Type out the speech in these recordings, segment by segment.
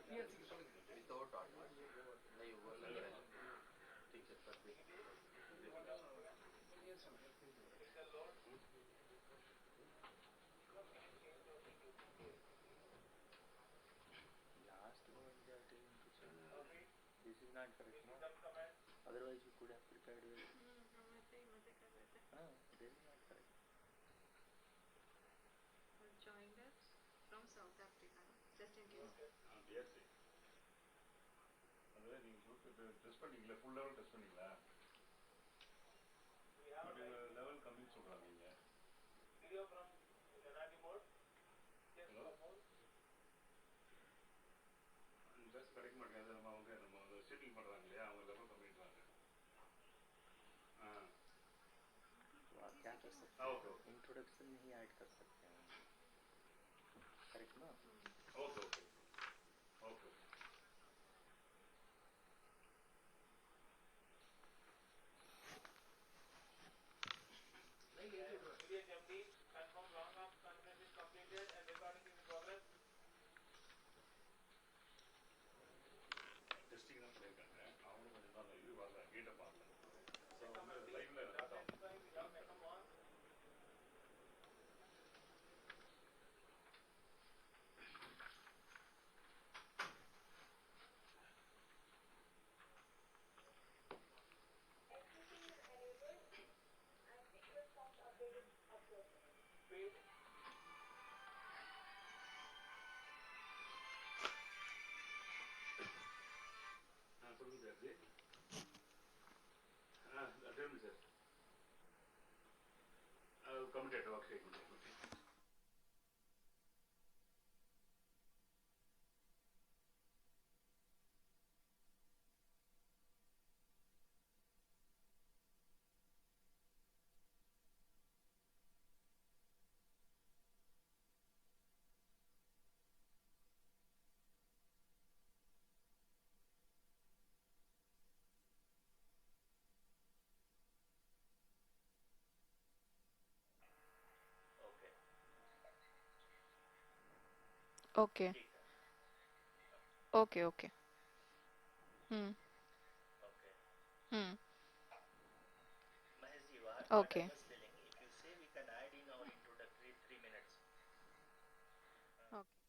Without audio नहीं वो लग रहा है ठीक है sir last moment they are telling to change this is not correct no otherwise you could have prepared well this is not correct joined us from South Africa just in case yes அதுவே நீங்க test பண்ணீங்களா full level test பண்ணீங்களா but இது level கம்மின்னு சொல்றாங்க நீங்க video from Carnatic mode hello test கிடைக்க மாட்டேங்குது நம்ம ஷீட்டிங் பண்றாங்க இல்லையா அவங்க லெவல் கம்மின்றாங்க क्या कर सकते हैं ओके इंट्रोडक्शन में ही ऐड कर सकते हैं करेक्ट ना ओके ओके ओके டெஸ்டிங் தான் பண்ணியிருக்காங்க அவங்களும் கொஞ்சம் நாள் இது வரல ஹீட்டப் ஆகல ஸோ வந்து லைவ்ல கட் ஆகும் சொல்லுங்க sir tell sir committed okay okay okay okay okay hmm Mahesh ji what okay I was telling if you say we can add in our introductory 3 minutes okay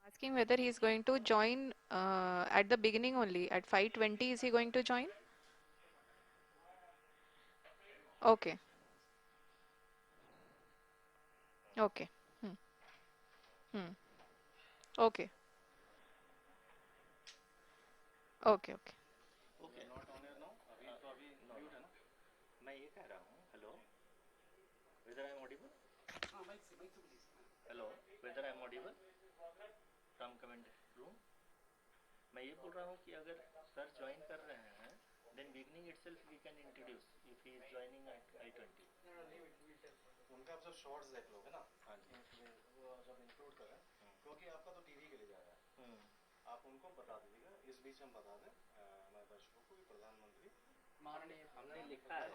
asking whether he is going to join at the beginning only at 5:20 is he going to join okay okay hmm. Hmm. Okay okay okay okay not on air now अभी तो अभी mute है ना मैं ये कह रहा हूँ hello whether I am audible हाँ माइक से please hello whether I am audible from comment room मैं ये बोल रहा हूँ कि अगर सर ज्वाइन कर रहे हैं then beginning itself we can introduce if he is joining at I-20 उनका आप जब शॉर्ट्स देख लोगे ना हाँ जी वो जब इंक्लूड करें क्योंकि आपका तो टीवी के लिए जा रहा है आप उनको बता दीजिएगा इस बीच हम बता दें हमारे दर्शकों को भी प्रधानमंत्री माननीय हमने लिखा है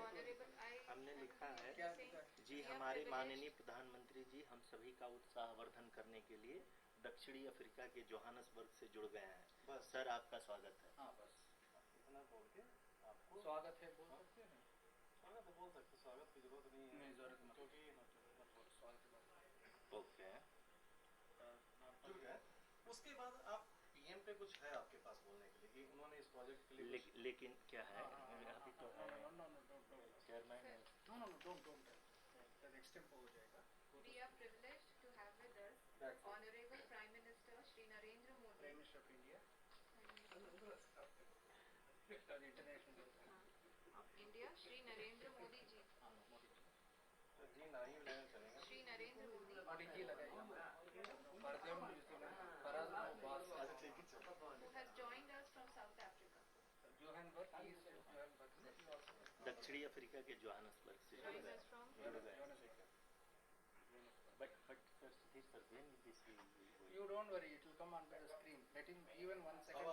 हमने लिखा है क्या जी हमारे माननीय प्रधानमंत्री जी हम सभी का उत्साहवर्धन करने के लिए दक्षिणी अफ्रीका के जोहानसबर्ग से जुड़ गए हैं बस सर आपका स्वागत है हाँ बस इतना बोल के आपको स्वागत है बोल सकते हैं स्वागत तो बोल सकते स्वागत की जरूरत नहीं है जरूरत क्योंकि ओके जुड़ गए उसके बाद आप पीएम पे कुछ है आपके पास बोलने के लिए उन्होंने इस प्रोजेक्ट के लिए लेकिन क्या है अभी तो चेयरमैन है नो नो नो डोंट एक्सटेंप हो जाएगा We are privileged to have with us Honorable Prime Minister Shri Narendra Modi Prime Minister of India of India Shri Narendra Modi ji तो जी नहीं लेना चलेगा Shri दक्षिणी अफ्रीका के जोहान्सबर्ग से जुड़ गए but sir Sudhir sir when this You don't worry, it will come onto the screen. Let him even 1 second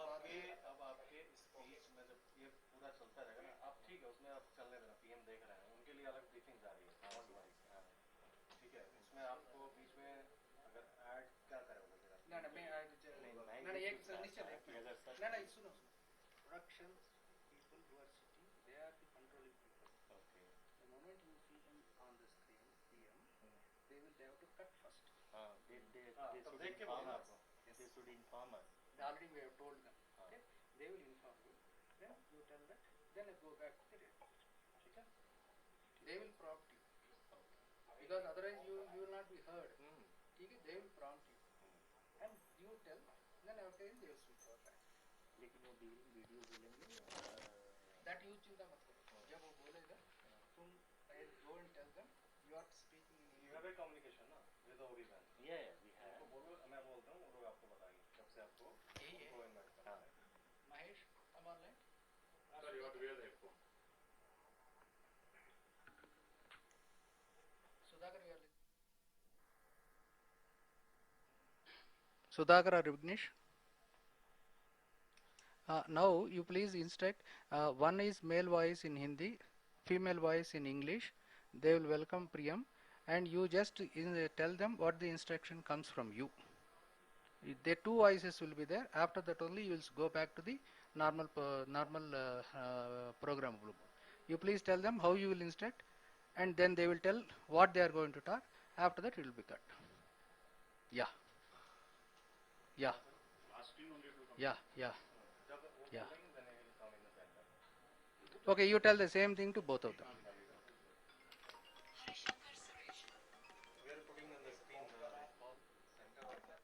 अब आपके स्पीच में जब ये पूरा चलता रहेगा ना, आप ठीक है उसमें आप चलने देना, पीएम देख रहे हैं, उनके लिए अलग ब्रीफिंग जा रही है, डोंट वरी। ठीक है, उसमें आपको बीच में अगर ऐड क्या करोगे फिर आप? No, no, मैं एक निश्चय एक मिनट। No, no, सुनो सुनो। Production people who are sitting, they are the controlling people. Okay The moment you see them on the screen, PM, they will have to cut first. हां दे तब देख के बोलना आपको। they should inform us Already we have told them. Okay, they will inform you. Then you tell that. Then I go back to the radio. ठीक है? They will prompt you. Because otherwise you will not be heard. ठीक है? They will prompt you. And you tell. Then after they will switch over back. लेकिन वो video बोलेंगे That you चिंता मत करो. जब वो बोलेगा, तुम go and tell them you are speaking in You have a communication ना with the OB band. yeah we have उनको बोलो, मैं बोलता हूँ, वो लोग आपको बताएंगे कब से आपको उनको इनवाइट करना है। Mahesh, come online. Sir, you have to wear the headphone. Sudhakar, you are listening. Sudhakar or Vignesh? Now you please instruct. One is male voice in Hindi, female voice in English. They will welcome Priyam, and you just tell them what the instruction comes from you. The two voices will be there. After that only you will go back to the normal program group. You please tell them how you will instruct, and then they will tell what they are going to talk. After that it will be cut. Yeah. Yeah. Last screen only it will come. Yeah. Yeah. जब वो Yeah. बोलेंगे then it will come in the center. Okay, you tell the same thing to both of them. We are putting on the screen the call center right now.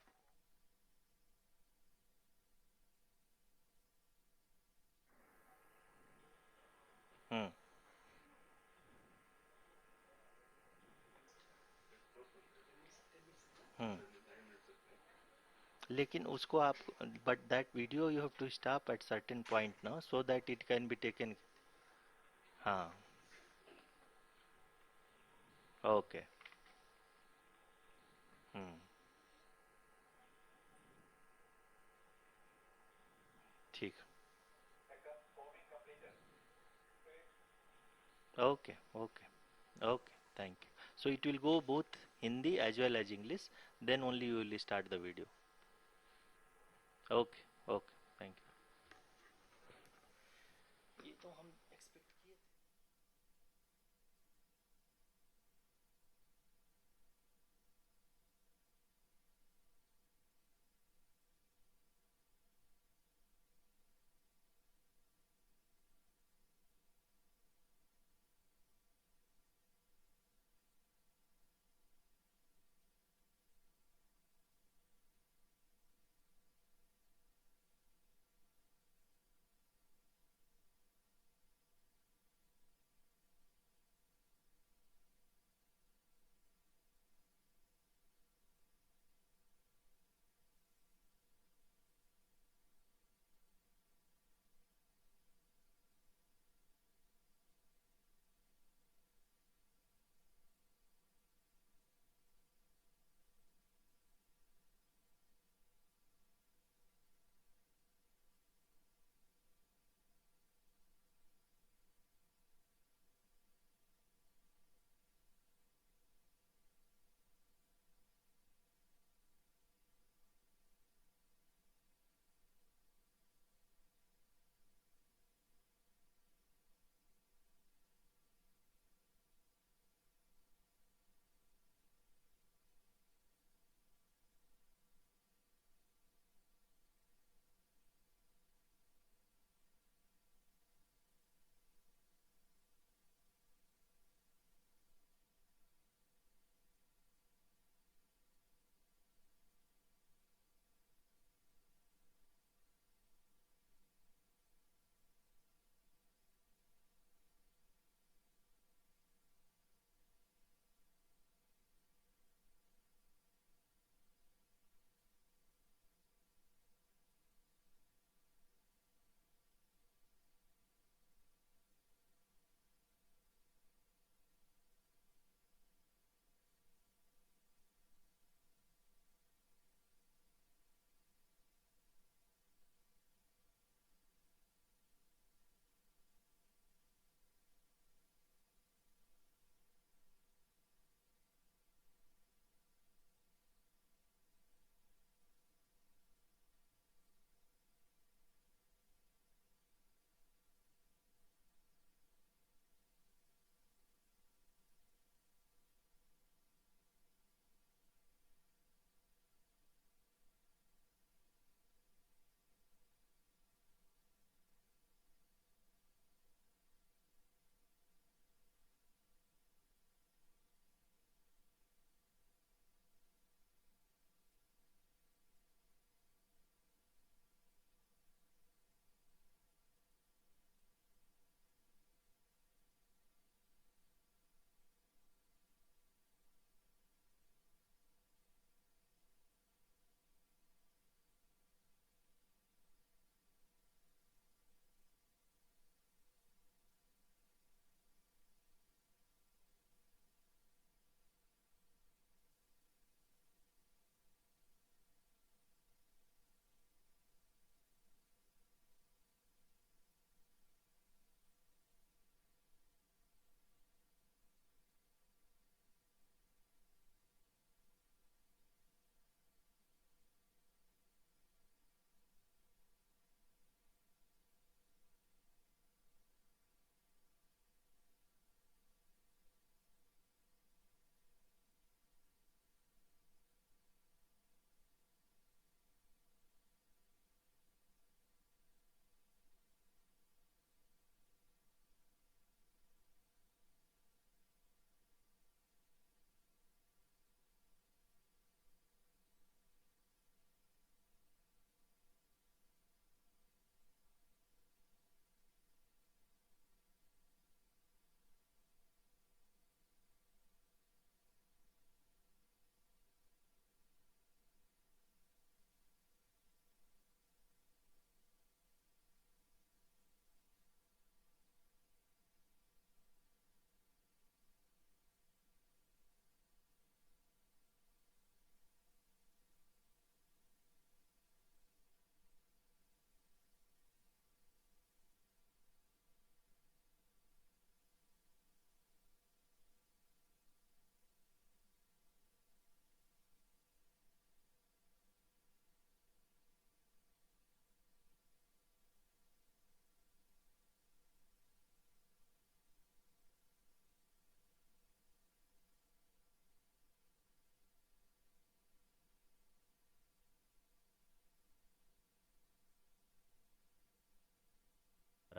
हम्म लेकिन उसको आप but that video you have to stop at certain point now so that it can be taken हाँ okay ठीक okay okay okay thank you so it will go both Hindi as well as English then only you will start the video okay okay thank you ये तो हम expect किए थे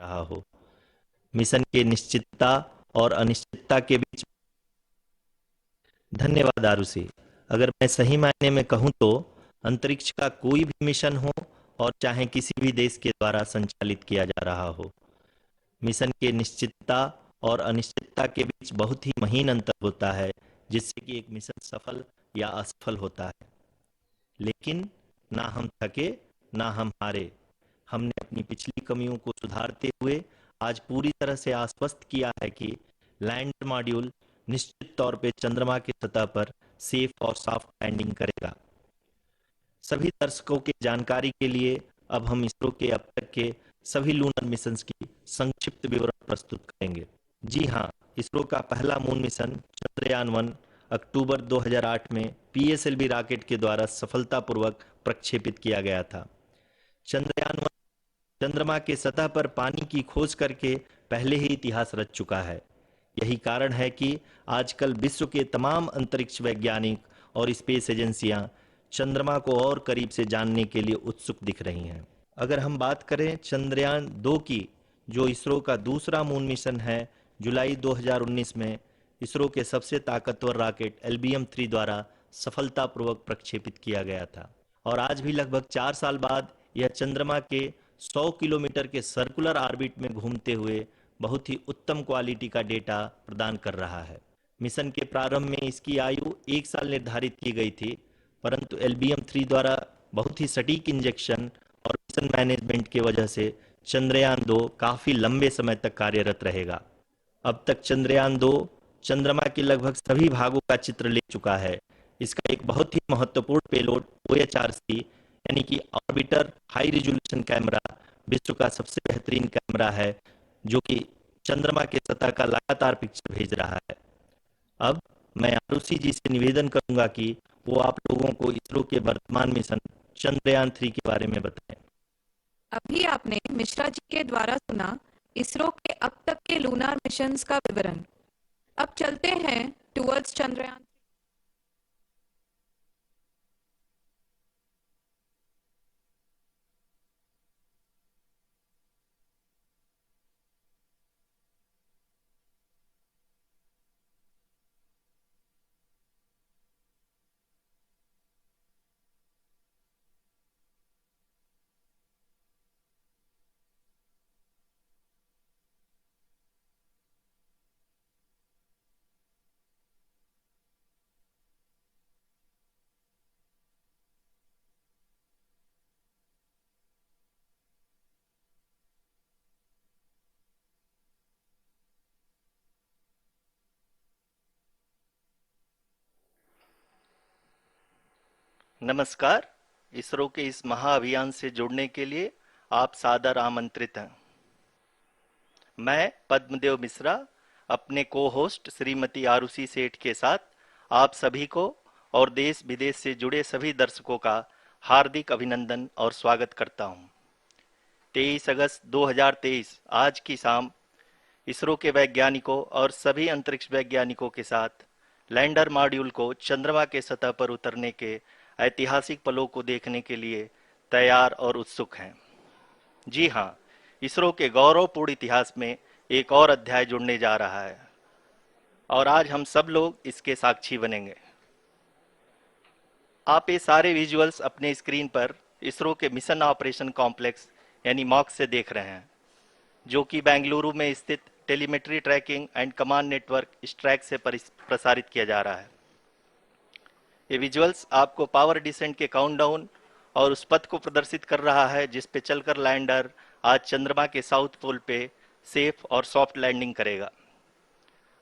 रहा हो। Mission के निश्चितता और अनिश्चितता के बीच। धन्यवाद आरुषि। अगर मैं सही मायने में कहूं तो अंतरिक्ष का कोई भी मिशन हो और चाहे किसी भी देश के द्वारा संचालित किया जा रहा हो, मिशन के निश्चितता और अनिश्चितता के बीच बहुत ही महीन अंतर होता है, जिससे कि एक मिशन सफल या असफल होता है। लेकिन ना हम थके ना हम हारे। हमने अपनी पिछली कमियों को सुधारते हुए आज पूरी तरह से आश्वस्त किया है कि लैंडर मॉड्यूल निश्चित तौर पे चंद्रमा की सतह पर सेफ और सॉफ्ट लैंडिंग करेगा। सभी दर्शकों की जानकारी के लिए अब हम इसरो के अब तक के सभी लूनर मिशंस की संक्षिप्त विवरण प्रस्तुत करेंगे। जी हाँ, इसरो का पहला मून मिशन चंद्रयान-1 अक्टूबर 2008 में पीएसएलवी रॉकेट के द्वारा सफलतापूर्वक प्रक्षेपित किया गया था। चंद्रयान-1 चंद्रमा के सतह पर पानी की खोज करके पहले ही इतिहास रच चुका है। यही कारण है कि आजकल विश्व के तमाम अंतरिक्ष वैज्ञानिक और स्पेस एजेंसियां चंद्रमा को और करीब से जानने के लिए उत्सुक दिख रही हैं। अगर हम बात करें चंद्रयान-2 की, जो इसरो का दूसरा मून मिशन है, जुलाई 2019 में इसरो के सबसे ताकतवर रॉकेट LBM-3 द्वारा सफलतापूर्वक प्रक्षेपित किया गया था और आज भी लगभग 4 साल बाद यह चंद्रमा के 100 किलोमीटर के सर्कुलर ऑर्बिट में घूमते हुए बहुत ही उत्तम क्वालिटी का डेटा प्रदान कर रहा है। मिशन के प्रारंभ में इसकी आयु 1 साल निर्धारित की गई थी, परंतु LBM-3 द्वारा बहुत ही सटीक इंजेक्शन और मिशन मैनेजमेंट की वजह से चंद्रयान-2 काफी लंबे समय तक कार्यरत रहेगा। अब तक चंद्रयान-2 चंद्रमा के लगभग सभी भागों का चित्र ले चुका है। इसका एक बहुत ही महत्वपूर्ण पेलोड OHRC यानी कि ऑर्बिटर हाई रिजोल्यूशन कैमरा विश्व का सबसे बेहतरीन कैमरा है, जो कि चंद्रमा के सतह का लगातार पिक्चर भेज रहा है। अब मैं आरुषि जी से निवेदन करूंगा कि वो आप लोगों को इसरो के वर्तमान मिशन चंद्रयान-3 के बारे में बताएं। अभी आपने मिश्रा जी के द्वारा सुना इसरो के अब तक के लूनार मिशंस का विवरण। अब चलते हैं टुवर्ड्स चंद्रयान। नमस्कार। इसरो के इस महाअभियान से जुड़ने के लिए आप सादर आमंत्रित हैं। मैं पद्मदेव मिश्रा अपने को-होस्ट श्रीमती आरुषि सेठ के साथ आप सभी को और देश विदेश से जुड़े सभी दर्शकों का हार्दिक अभिनंदन और स्वागत करता हूं। 23 अगस्त 2023 आज की शाम इसरो के वैज्ञानिकों और सभी अंतरिक्ष वैज्ञानिकों के साथ लैंडर मॉड्यूल को चंद्रमा के सतह पर उतरने के ऐतिहासिक पलों को देखने के लिए तैयार और उत्सुक हैं। जी हाँ, इसरो के गौरवपूर्ण इतिहास में एक और अध्याय जुड़ने जा रहा है और आज हम सब लोग इसके साक्षी बनेंगे। आप ये सारे विजुअल्स अपने स्क्रीन पर इसरो के मिशन ऑपरेशन कॉम्प्लेक्स यानी मॉक से देख रहे हैं, जो कि बेंगलुरु में स्थित telemetry tracking and command network स्ट्रैक से प्रसारित किया जा रहा है। ये विजुअल्स आपको पावर डिसेंट के काउंटडाउन और उस पथ को प्रदर्शित कर रहा है जिस पे चलकर लैंडर आज चंद्रमा के साउथ पोल पे सेफ और सॉफ्ट लैंडिंग करेगा।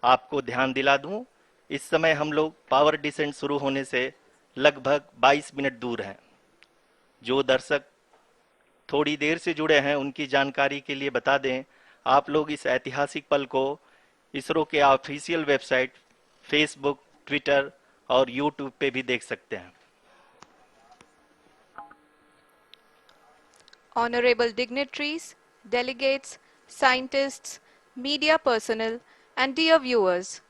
आपको ध्यान दिला दूं, इस समय हम लोग पावर डिसेंट शुरू होने से लगभग 22 मिनट दूर हैं। जो दर्शक थोड़ी देर से जुड़े हैं उनकी जानकारी के लिए बता दें, आप लोग इस ऐतिहासिक पल को इसरो के ऑफिशियल वेबसाइट, फेसबुक, ट्विटर और यूट्यूब पे भी देख सकते हैं। Honorable dignitaries, delegates, scientists, media personnel, and dear viewers,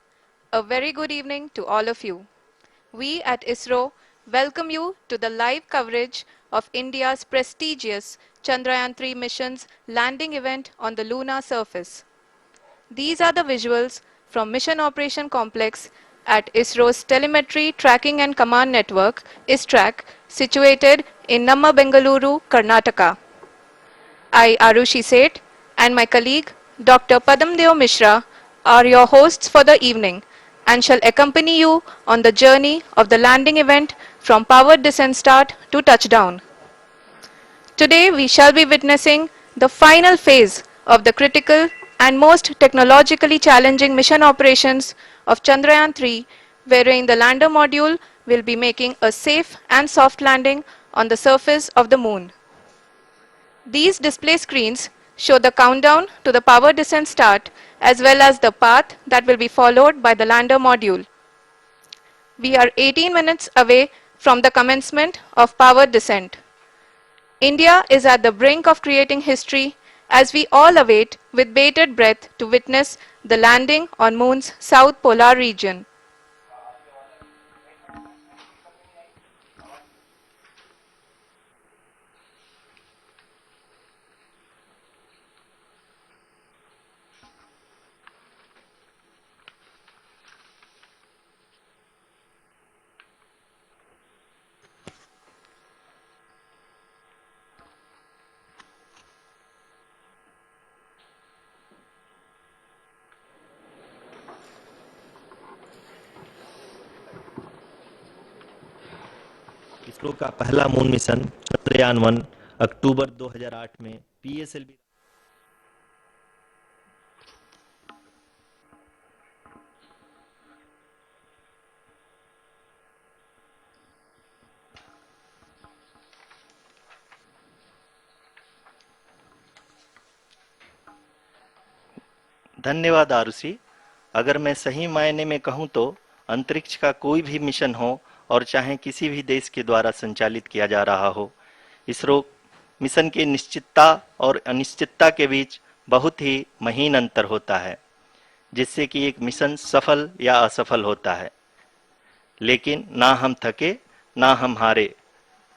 a very good evening to all of you. We at ISRO welcome you to the live coverage of India's prestigious Chandrayaan-3 mission's landing event on the lunar surface. These are the visuals from Mission Operation Complex at ISRO's Telemetry Tracking and Command Network, ISTRAC, situated in Namma, Bengaluru, Karnataka. I, Arushi Seth, and my colleague, Dr. Padamdeo Mishra, are your hosts for the evening and shall accompany you on the journey of the landing event from powered descent start to touchdown. Today, we shall be witnessing the final phase of the critical and most technologically challenging mission operations of Chandrayaan-3, wherein the lander module will be making a safe and soft landing on the surface of the moon. These display screens show the countdown to the power descent start as well as the path that will be followed by the lander module. We are 18 minutes away from the commencement of power descent. India is at the brink of creating history as we all await with bated breath to witness the landing on Moon's south polar region. ISRO का पहला moon mission Chandrayaan one अक्टूबर 2008 में PSLV धन्यवाद आरुषि। अगर मैं सही मायने में कहूं तो अंतरिक्ष का कोई भी मिशन हो और चाहे किसी भी देश के द्वारा संचालित किया जा रहा हो, इसरो मिशन की निश्चितता और अनिश्चितता के बीच बहुत ही महीन अंतर होता है, जिससे कि एक मिशन सफल या असफल होता है। लेकिन ना हम थके ना हम हारे।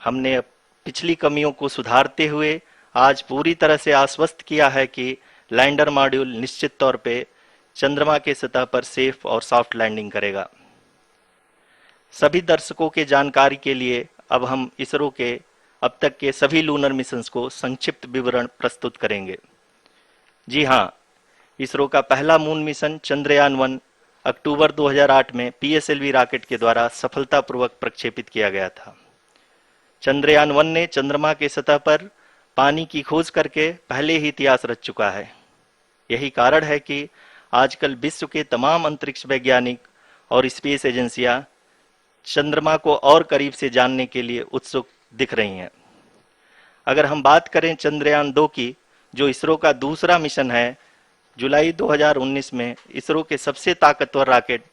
हमने पिछली कमियों को सुधारते हुए आज पूरी तरह से आश्वस्त किया है कि लैंडर मॉड्यूल निश्चित तौर पे चंद्रमा के सतह पर सेफ और सॉफ्ट लैंडिंग करेगा। सभी दर्शकों के जानकारी के लिए अब हम इसरो के अब तक के सभी लूनर मिशंस को संक्षिप्त विवरण प्रस्तुत करेंगे। जी हाँ, इसरो का पहला मून मिशन चंद्रयान-1 अक्टूबर 2008 में पीएसएलवी रॉकेट के द्वारा सफलतापूर्वक प्रक्षेपित किया गया था। चंद्रयान-1 ने चंद्रमा के सतह पर पानी की खोज करके पहले ही इतिहास रच चुका है। यही कारण है कि आजकल विश्व के तमाम अंतरिक्ष वैज्ञानिक और स्पेस एजेंसियां चंद्रमा को और करीब से जानने के लिए उत्सुक दिख रही हैं। अगर हम बात करें चंद्रयान-2 की, जो इसरो का दूसरा मिशन है, जुलाई 2019 में इसरो के सबसे ताकतवर रॉकेट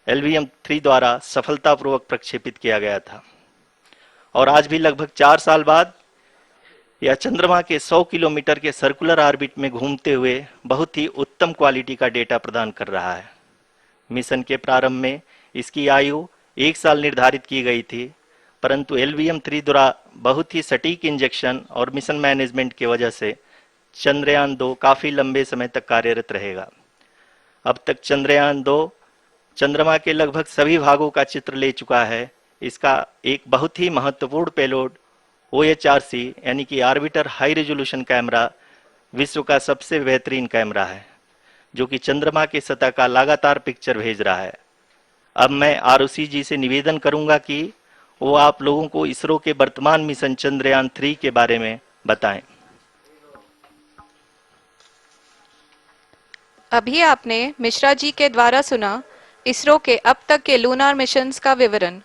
LVM-3 द्वारा सफलतापूर्वक प्रक्षेपित किया गया था और आज भी लगभग 4 साल बाद यह चंद्रमा के 100 किलोमीटर के सर्कुलर ऑर्बिट में घूमते हुए बहुत ही उत्तम क्वालिटी का डेटा प्रदान कर रहा है। मिशन के प्रारंभ में इसकी आयु 1 साल निर्धारित की गई थी, परंतु LVM-3 द्वारा बहुत ही सटीक इंजेक्शन और मिशन मैनेजमेंट की वजह से चंद्रयान-2 काफी लंबे समय तक कार्यरत रहेगा। अब तक चंद्रयान-2 चंद्रमा के लगभग सभी भागों का चित्र ले चुका है। इसका एक बहुत ही महत्वपूर्ण पेलोड OHRC यानी कि ऑर्बिटर हाई रेजोल्यूशन कैमरा विश्व का सबसे बेहतरीन कैमरा है, जो कि चंद्रमा के सतह का लगातार पिक्चर भेज रहा है। अब मैं आरुषि जी से निवेदन करूंगा कि वो आप लोगों को इसरो के वर्तमान मिशन चंद्रयान-3 के बारे में बताएं। अभी आपने मिश्रा जी के द्वारा सुना इसरो के अब तक के लूनार मिशंस का विवरण।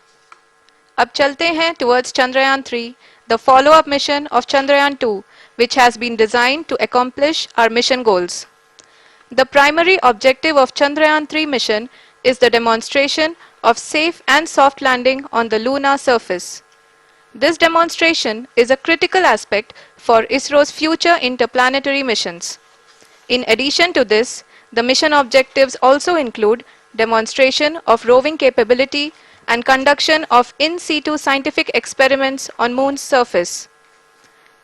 अब चलते हैं towards Chandrayaan-3, the follow-up mission of Chandrayaan-2, which has been designed to accomplish our mission goals. The primary objective of Chandrayaan-3 mission is the demonstration of safe and soft landing on the lunar surface. This demonstration is a critical aspect for ISRO's future interplanetary missions. In addition to this, the mission objectives also include demonstration of roving capability and conduction of in situ scientific experiments on Moon's surface.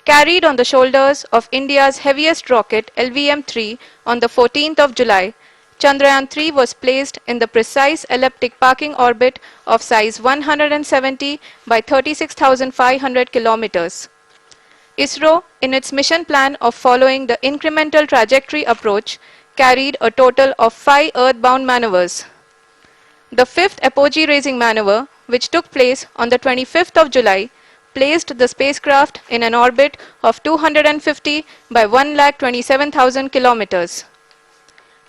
Carried on the shoulders of India's heaviest rocket LVM-3 on the 14th of July, Chandrayaan-3 was placed in the precise elliptic parking orbit of size 170 by 36,500 kilometers. ISRO, in its mission plan of following the incremental trajectory approach, carried a total of 5 earthbound maneuvers. The fifth apogee raising maneuver, which took place on the 25th of July, placed the spacecraft in an orbit of 250 by 1,27,000 kilometers.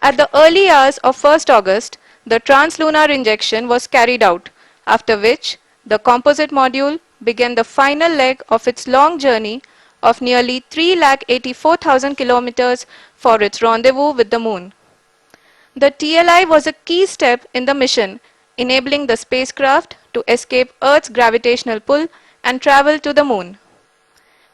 At the early hours of 1st August, the translunar injection was carried out, after which the composite module began the final leg of its long journey of nearly 3,84,000 kilometers for its rendezvous with the Moon. The TLI was a key step in the mission, enabling the spacecraft to escape Earth's gravitational pull and travel to the Moon.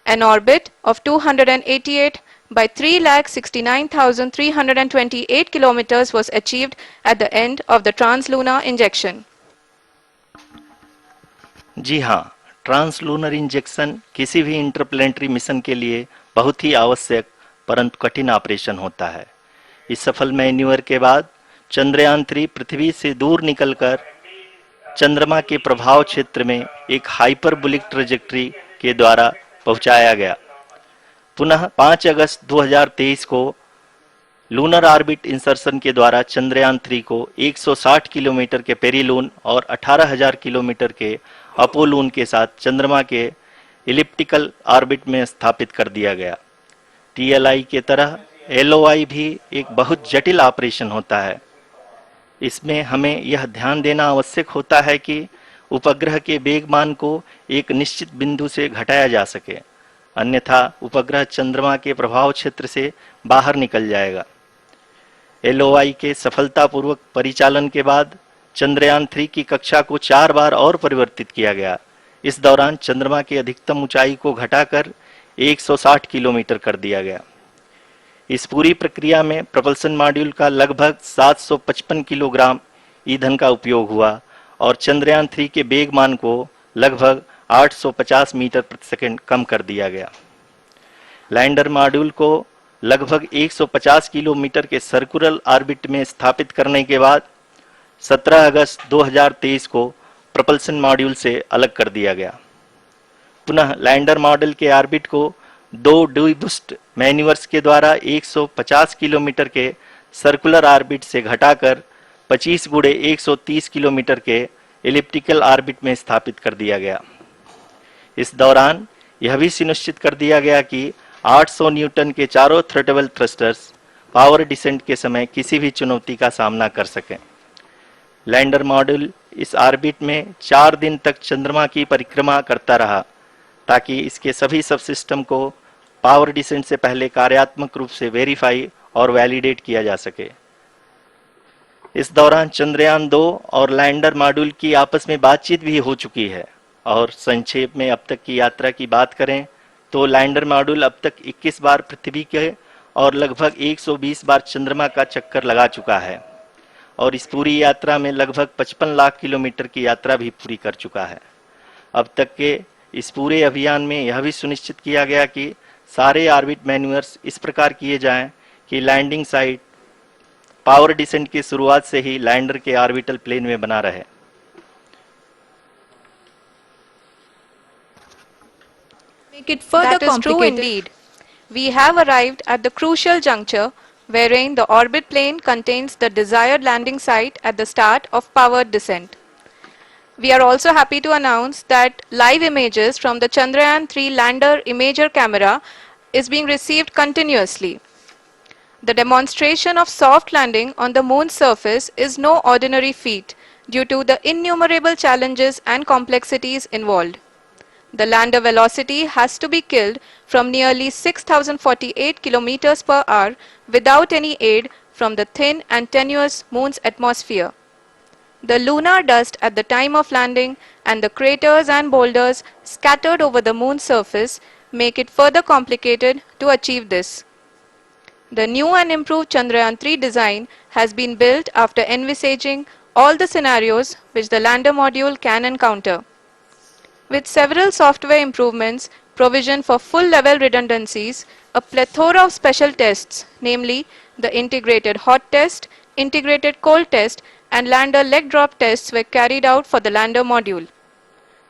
An orbit of 288 by 3,69,328 kilometers was achieved at the end of the translunar injection. जी हाँ, translunar injection किसी भी interplanetary mission के लिए बहुत ही आवश्यक परंतु कठिन operation होता है। इस सफल मैन्यूवर के बाद चंद्रयान-3 पृथ्वी से दूर निकलकर चंद्रमा के प्रभाव क्षेत्र में एक हाइपरबोलिक ट्रैजेक्टरी के द्वारा पहुंचाया गया। पुनः 5 अगस्त 2023 को लूनर ऑर्बिट इंसर्शन के द्वारा चंद्रयान-3 को 160 किलोमीटर के पेरीलून और 18,000 किलोमीटर के अपोलून के साथ चंद्रमा के इलिप्टिकल ऑर्बिट में स्थापित कर दिया गया। टीएलआई के तरह एलओआई भी एक बहुत जटिल ऑपरेशन होता है। इसमें हमें यह ध्यान देना आवश्यक होता है कि उपग्रह के वेगमान को एक निश्चित बिंदु से घटाया जा सके, अन्यथा उपग्रह चंद्रमा के प्रभाव क्षेत्र से बाहर निकल जाएगा। एलओआई के सफलतापूर्वक परिचालन के बाद चंद्रयान-3 की कक्षा को 4 बार और परिवर्तित किया गया। इस दौरान चंद्रमा की अधिकतम ऊंचाई को घटाकर 160 किलोमीटर कर दिया गया। इस पूरी प्रक्रिया में प्रपल्सन मॉड्यूल का लगभग 755 किलोग्राम ईंधन का उपयोग हुआ और चंद्रयान-3 के वेगमान को लगभग 850 मीटर प्रति सेकंड कम कर दिया गया। लैंडर मॉड्यूल को लगभग 150 किलोमीटर के सर्कुलर ऑर्बिट में स्थापित करने के बाद 17 अगस्त 2023 को प्रपल्सन मॉड्यूल से अलग कर दिया गया। पुनः लैंडर मॉडल के ऑर्बिट को 2 डीबूस्ट मैन्यूवर्स के द्वारा 150 किलोमीटर के सर्कुलर ऑर्बिट से घटाकर 25 गुणे 130 किलोमीटर के एलिप्टिकल ऑर्बिट में स्थापित कर दिया गया। इस दौरान यह भी सुनिश्चित कर दिया गया कि 800 न्यूटन के चारों थ्रोटल थ्रस्टर्स पावर डिसेंट के समय किसी भी चुनौती का सामना कर सकें। लैंडर मॉड्यूल इस ऑर्बिट में 4 दिन तक चंद्रमा की परिक्रमा करता रहा ताकि इसके सभी सब सिस्टम को पावर डिसेंट से पहले कार्यात्मक रूप से वेरीफाई और वैलिडेट किया जा सके। इस दौरान चंद्रयान-2 और लैंडर मॉड्यूल की आपस में बातचीत भी हो चुकी है। और संक्षेप में अब तक की यात्रा की बात करें तो लैंडर मॉड्यूल अब तक 21 बार पृथ्वी के और लगभग 120 बार चंद्रमा का चक्कर लगा चुका है और इस पूरी यात्रा में लगभग 55 लाख किलोमीटर की यात्रा भी पूरी कर चुका है। अब तक के इस पूरे अभियान में यह भी सुनिश्चित किया गया कि सारे ऑर्बिट मैन्यूवर्स इस प्रकार किए जाएं कि लैंडिंग साइट पावर डिसेंट की शुरुआत से ही लैंडर के ऑर्बिटल प्लेन में बना रहे। Make it further complicated. That is true indeed. We have arrived at the crucial juncture wherein the orbit plane contains the desired landing site at the start of powered descent. We are also happy to announce that live images from the Chandrayaan-3 lander imager camera is being received continuously. The demonstration of soft landing on the Moon's surface is no ordinary feat due to the innumerable challenges and complexities involved. The lander velocity has to be killed from nearly 6,048 kilometers per hour without any aid from the thin and tenuous Moon's atmosphere. The lunar dust at the time of landing and the craters and boulders scattered over the Moon's surface make it further complicated to achieve this. The new and improved Chandrayaan-3 design has been built after envisaging all the scenarios which the lander module can encounter. With several software improvements, provision for full-level redundancies, a plethora of special tests, namely the integrated hot test, integrated cold test, and lander leg drop tests were carried out for the lander module.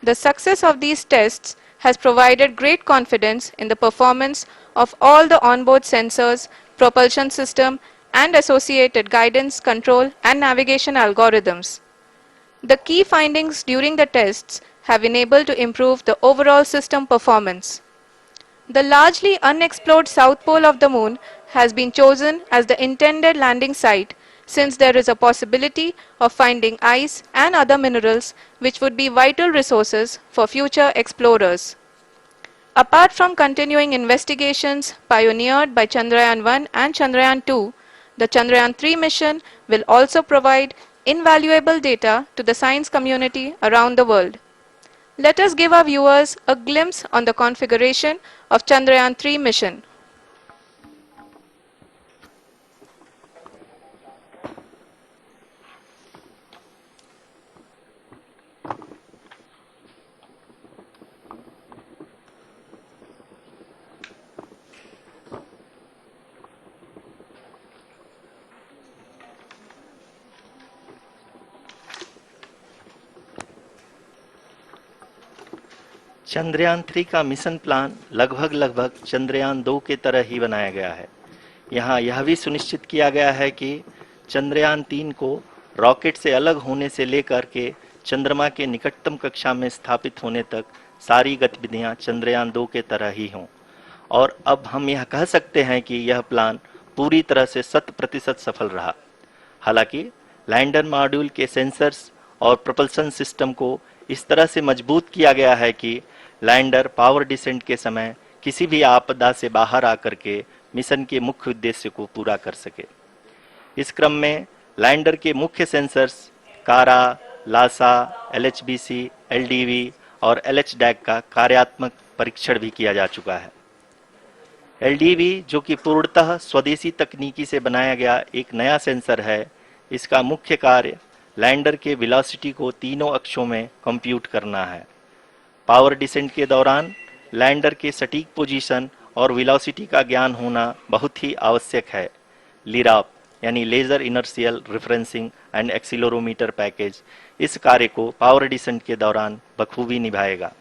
The success of these tests has provided great confidence in the performance of all the onboard sensors, propulsion system, and associated guidance, control, and navigation algorithms. The key findings during the tests have enabled to improve the overall system performance. The largely unexplored south pole of the moon has been chosen as the intended landing site since there is a possibility of finding ice and other minerals which would be vital resources for future explorers. Apart from continuing investigations pioneered by Chandrayaan-1 and Chandrayaan-2, the Chandrayaan-3 mission will also provide invaluable data to the science community around the world. Let us give our viewers a glimpse on the configuration of Chandrayaan-3 mission. Chandrayaan 3 का mission plan लगभग चंद्रयान 2 के तरह ही बनाया गया है। यहाँ यह भी सुनिश्चित किया गया है कि चंद्रयान 3 को रॉकेट से अलग होने से लेकर के चंद्रमा के निकटतम कक्षा में स्थापित होने तक सारी गतिविधियां चंद्रयान 2 के तरह ही हों। और अब हम यह कह सकते हैं कि यह प्लान पूरी तरह से 100% सफल रहा। हालांकि लैंडर मॉड्यूल के सेंसर्स और प्रोपल्शन सिस्टम को इस तरह से मजबूत किया गया है कि लैंडर पावर डिसेंट के समय किसी भी आपदा से बाहर आकर के मिशन के मुख्य उद्देश्य को पूरा कर सके। इस क्रम में लैंडर के मुख्य सेंसर्स कारा, लासा, LHBC, LDV और LHDAC का कार्यात्मक परीक्षण भी किया जा चुका है। LDV जो कि पूर्णतः स्वदेशी तकनीकी से बनाया गया एक नया सेंसर है, इसका मुख्य कार्य लैंडर के वेलोसिटी को तीनों अक्षों में कंप्यूट करना है। पावर डिसेंट के दौरान लैंडर के सटीक पोजीशन और वेलोसिटी का ज्ञान होना बहुत ही आवश्यक है। लिराप यानी laser inertial referencing and accelerometer package इस कार्य को पावर डिसेंट के दौरान बखूबी निभाएगा।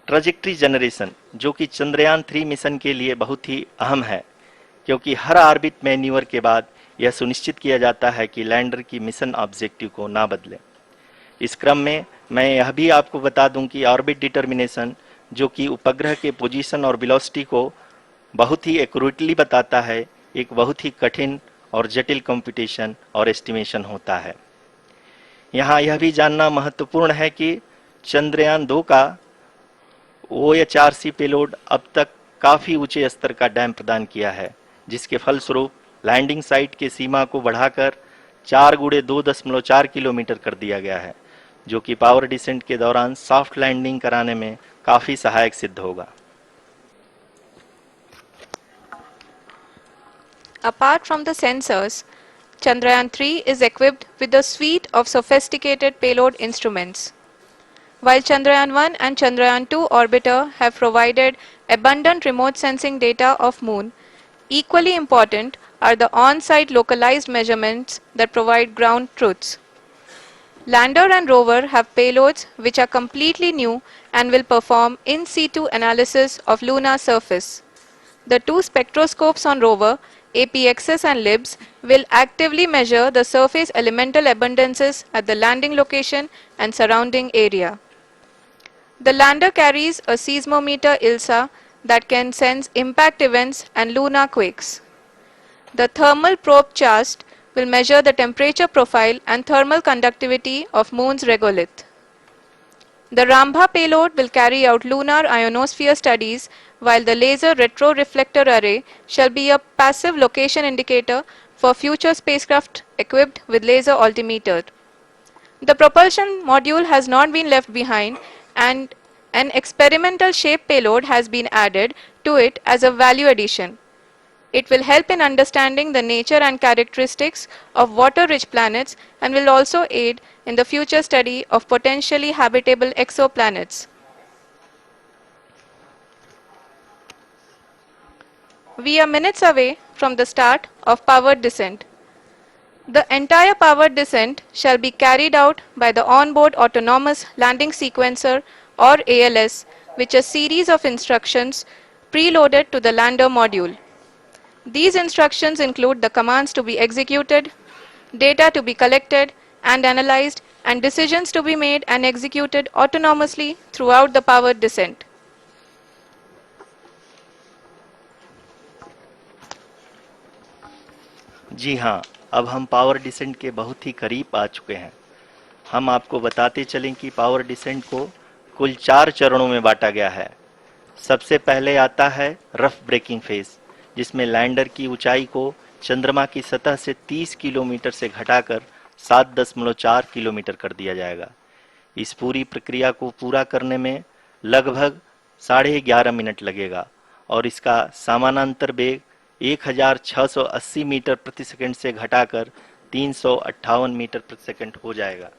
ट्रैजेक्टरी जनरेशन जो कि चंद्रयान 3 मिशन के लिए बहुत ही अहम है, क्योंकि हर ऑर्बिट मैन्यूवर के बाद यह सुनिश्चित किया जाता है कि लैंडर की मिशन ऑब्जेक्टिव को ना बदले। इस क्रम में मैं यह भी आपको बता दूं कि ऑर्बिट डिटर्मिनेशन जो कि उपग्रह के पोजीशन और वेलोसिटी को बहुत ही एक्यूरेटली बताता है, एक बहुत ही कठिन और जटिल कंप्यूटेशन और एस्टिमेशन होता है। यहाँ यह भी जानना महत्वपूर्ण है कि चंद्रयान 2 का OHRC पेलोड अब तक काफ़ी ऊंचे स्तर का डैम प्रदान किया है, जिसके फलस्वरूप लैंडिंग साइट के सीमा को बढ़ाकर 4x2.4 किलोमीटर कर दिया गया है, जो कि पावर डिसेंट के दौरान सॉफ्ट लैंडिंग कराने में काफ़ी सहायक सिद्ध होगा। Apart from the sensors, Chandrayaan 3 is equipped with a suite of sophisticated payload instruments. While Chandrayaan 1 and Chandrayaan 2 orbiter have provided abundant remote sensing data of Moon, equally important are the on-site localized measurements that provide ground truths. Lander and rover have payloads which are completely new and will perform in situ analysis of lunar surface. The two spectroscopes on rover, APXS and LIBS, will actively measure the surface elemental abundances at the landing location and surrounding area. The lander carries a seismometer ILSA that can sense impact events and lunar quakes. The thermal probe CHAST will measure the temperature profile and thermal conductivity of Moon's regolith. The Rambha payload will carry out lunar ionosphere studies, while the laser retroreflector array shall be a passive location indicator for future spacecraft equipped with laser altimeter. The propulsion module has not been left behind, and an experimental shape payload has been added to it as a value addition. It will help in understanding the nature and characteristics of water-rich planets and will also aid in the future study of potentially habitable exoplanets. We are minutes away from the start of powered descent. The entire powered descent shall be carried out by the Onboard Autonomous Landing Sequencer or ALS, which is a series of instructions preloaded to the lander module. These instructions include the commands to be executed, data to be collected and analyzed, and decisions to be made and executed autonomously throughout the powered descent. जी हाँ, अब हम power descent के बहुत ही करीब आ चुके हैं। हम आपको बताते चलें कि पावर डिसेंट को कुल 4 चरणों में बांटा गया है। सबसे पहले आता है रफ ब्रेकिंग फेज, जिसमें लैंडर की ऊंचाई को चंद्रमा की सतह से 30 किलोमीटर से घटाकर 7.4 किलोमीटर कर दिया जाएगा। इस पूरी प्रक्रिया को पूरा करने में लगभग 11.5 मिनट लगेगा और इसका समानांतर वेग 1680 मीटर प्रति सेकंड से घटाकर 358 मीटर प्रति सेकंड हो जाएगा।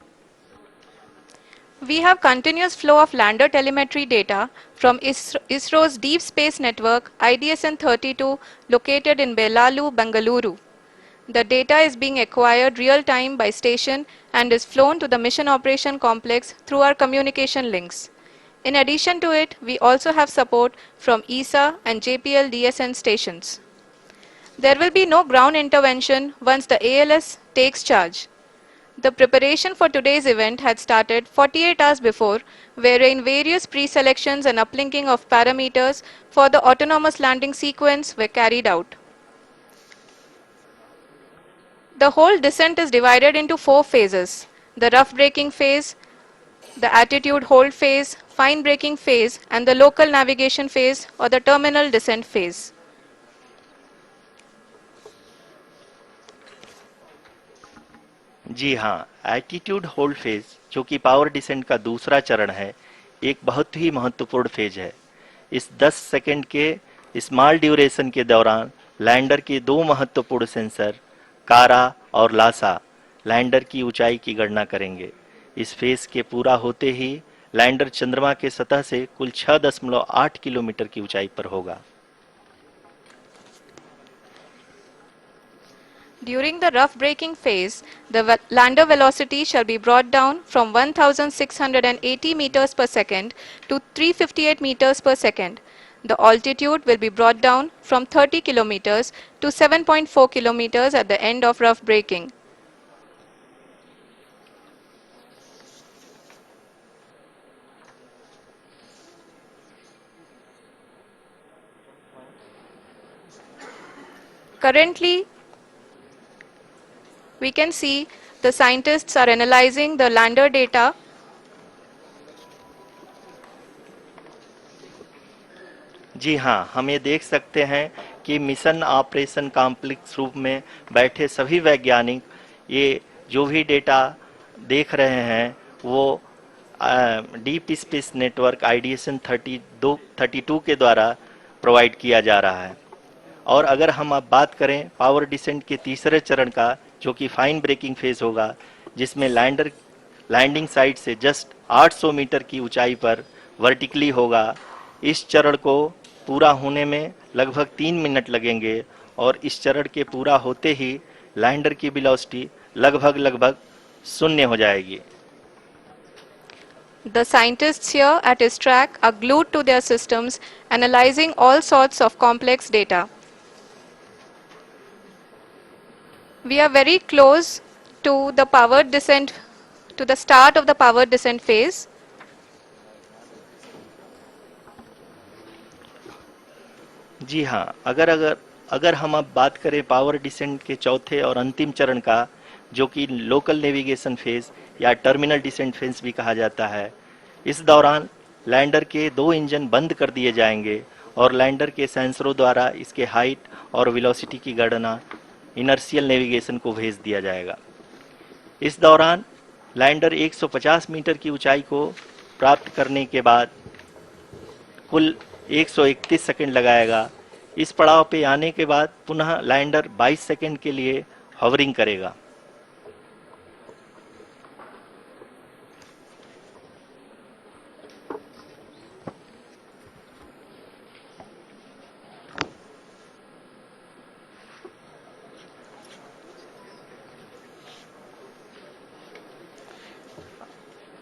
We have continuous flow of lander telemetry data from ISRO's Deep Space Network IDSN-32 located in Belalu, Bengaluru. The data is being acquired real-time by station and is flown to the Mission Operation Complex through our communication links. In addition to it, we also have support from ESA and JPL DSN stations. There will be no ground intervention once the ALS takes charge. The preparation for today's event had started 48 hours before, wherein various pre-selections and uplinking of parameters for the autonomous landing sequence were carried out. The whole descent is divided into 4 phases: the rough braking phase, the attitude hold phase, fine braking phase, and the local navigation phase or the terminal descent phase. जी हाँ, attitude hold phase, जो कि power descent का दूसरा चरण है, एक बहुत ही महत्वपूर्ण फेज है। इस 10 सेकंड के स्मॉल ड्यूरेशन के दौरान लैंडर के 2 महत्वपूर्ण सेंसर कारा और लासा लैंडर की ऊंचाई की गणना करेंगे। इस फेज के पूरा होते ही लैंडर चंद्रमा के सतह से कुल 6.8 किलोमीटर की ऊंचाई पर होगा। During the rough braking phase, the lander velocity shall be brought down from 1680 meters per second to 358 meters per second. The altitude will be brought down from 30 kilometers to 7.4 kilometers at the end of rough braking. Currently, we can see the scientists are analyzing the lander data. जी हाँ, हम ये देख सकते हैं कि mission operation complex रूप में बैठे सभी वैज्ञानिक ये जो भी डेटा देख रहे हैं वो डीप स्पेस नेटवर्क IDSN 32 के द्वारा प्रोवाइड किया जा रहा है। और अगर हम अब बात करें पावर डिसेंट के तीसरे चरण का, जो कि फाइन ब्रेकिंग फेज होगा, जिसमें लैंडर लैंडिंग साइट से जस्ट 800 मीटर की ऊंचाई पर वर्टिकली होगा। इस चरण को पूरा होने में लगभग 3 मिनट लगेंगे और इस चरण के पूरा होते ही लैंडर की वेलोसिटी लगभग 0 हो जाएगी। The scientists here at ISTRAC are glued to their systems, analyzing all sorts of complex data. We are very close to the powered descent, to the start of the powered descent phase. जी हाँ, अगर हम अब बात करें power descent के चौथे और अंतिम चरण का, जो कि लोकल नेविगेशन फेज या टर्मिनल डिसेंट फेज भी कहा जाता है, इस दौरान लैंडर के 2 इंजन बंद कर दिए जाएंगे और लैंडर के सेंसरों द्वारा इसके हाइट और वेलोसिटी की गणना इनर्शियल नेविगेशन को भेज दिया जाएगा। इस दौरान लैंडर 150 मीटर की ऊंचाई को प्राप्त करने के बाद कुल 131 सेकंड लगाएगा। इस पड़ाव पे आने के बाद पुनः लैंडर 22 सेकंड के लिए हॉवरिंग करेगा।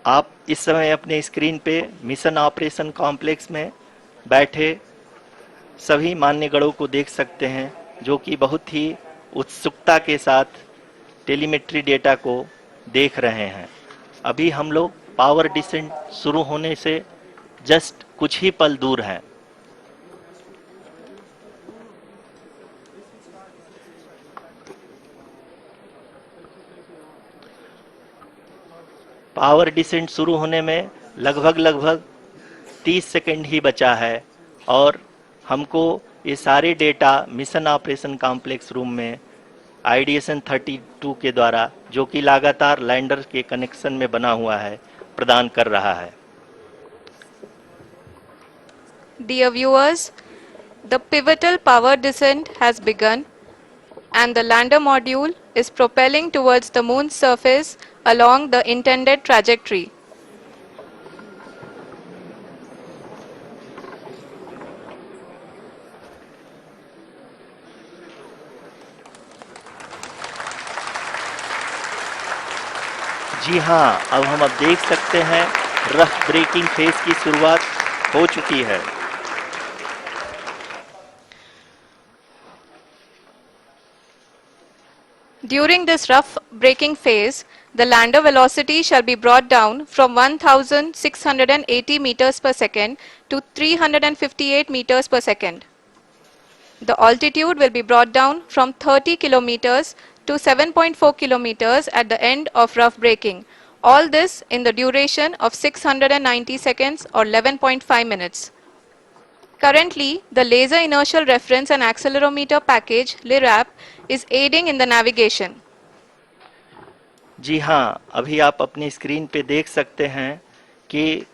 आप इस समय अपने स्क्रीन पे मिशन ऑपरेशन कॉम्प्लेक्स में बैठे सभी मान्यगणों को देख सकते हैं, जो कि बहुत ही उत्सुकता के साथ टेलीमेट्री डेटा को देख रहे हैं। अभी हम लोग पावर डिसेंट शुरू होने से जस्ट कुछ ही पल दूर हैं। पावर डिसेंट शुरू होने में लगभग 30 सेकंड ही बचा है और हमको ये सारे data mission operation complex room में आईडीएसएन 32 के द्वारा, जो कि लगातार लैंडर के कनेक्शन में बना हुआ है, प्रदान कर रहा है। Dear viewers, the pivotal power descent has begun and the lander module is propelling towards the moon's surface along the intended trajectory. जी हाँ, अब हम देख सकते हैं रफ ब्रेकिंग फेज की शुरुआत हो चुकी है। During this rough braking phase, the lander velocity shall be brought down from 1680 meters per second to 358 meters per second. The altitude will be brought down from 30 kilometers to 7.4 kilometers at the end of rough braking. All this in the duration of 690 seconds or 11.5 minutes. Currently, the Laser Inertial Reference and Accelerometer package (LIRAP) is aiding in the navigation. जी हाँ, अभी आप अपनी screen पे देख सकते हैं कि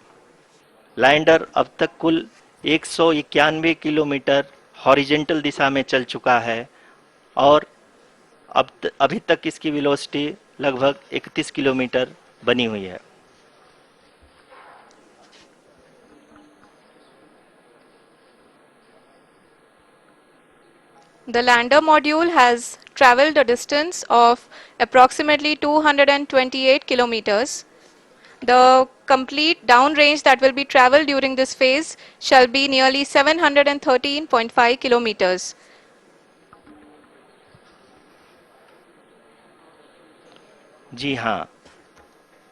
lander अब तक कुल 191 किलोमीटर हॉरिजेंटल दिशा में चल चुका है और अभी तक इसकी वेलोसिटी लगभग 31 किलोमीटर बनी हुई है। The lander module has traveled a distance of approximately 228 kilometers. The complete downrange that will be traveled during this phase shall be nearly 713.5 kilometers. जी हाँ,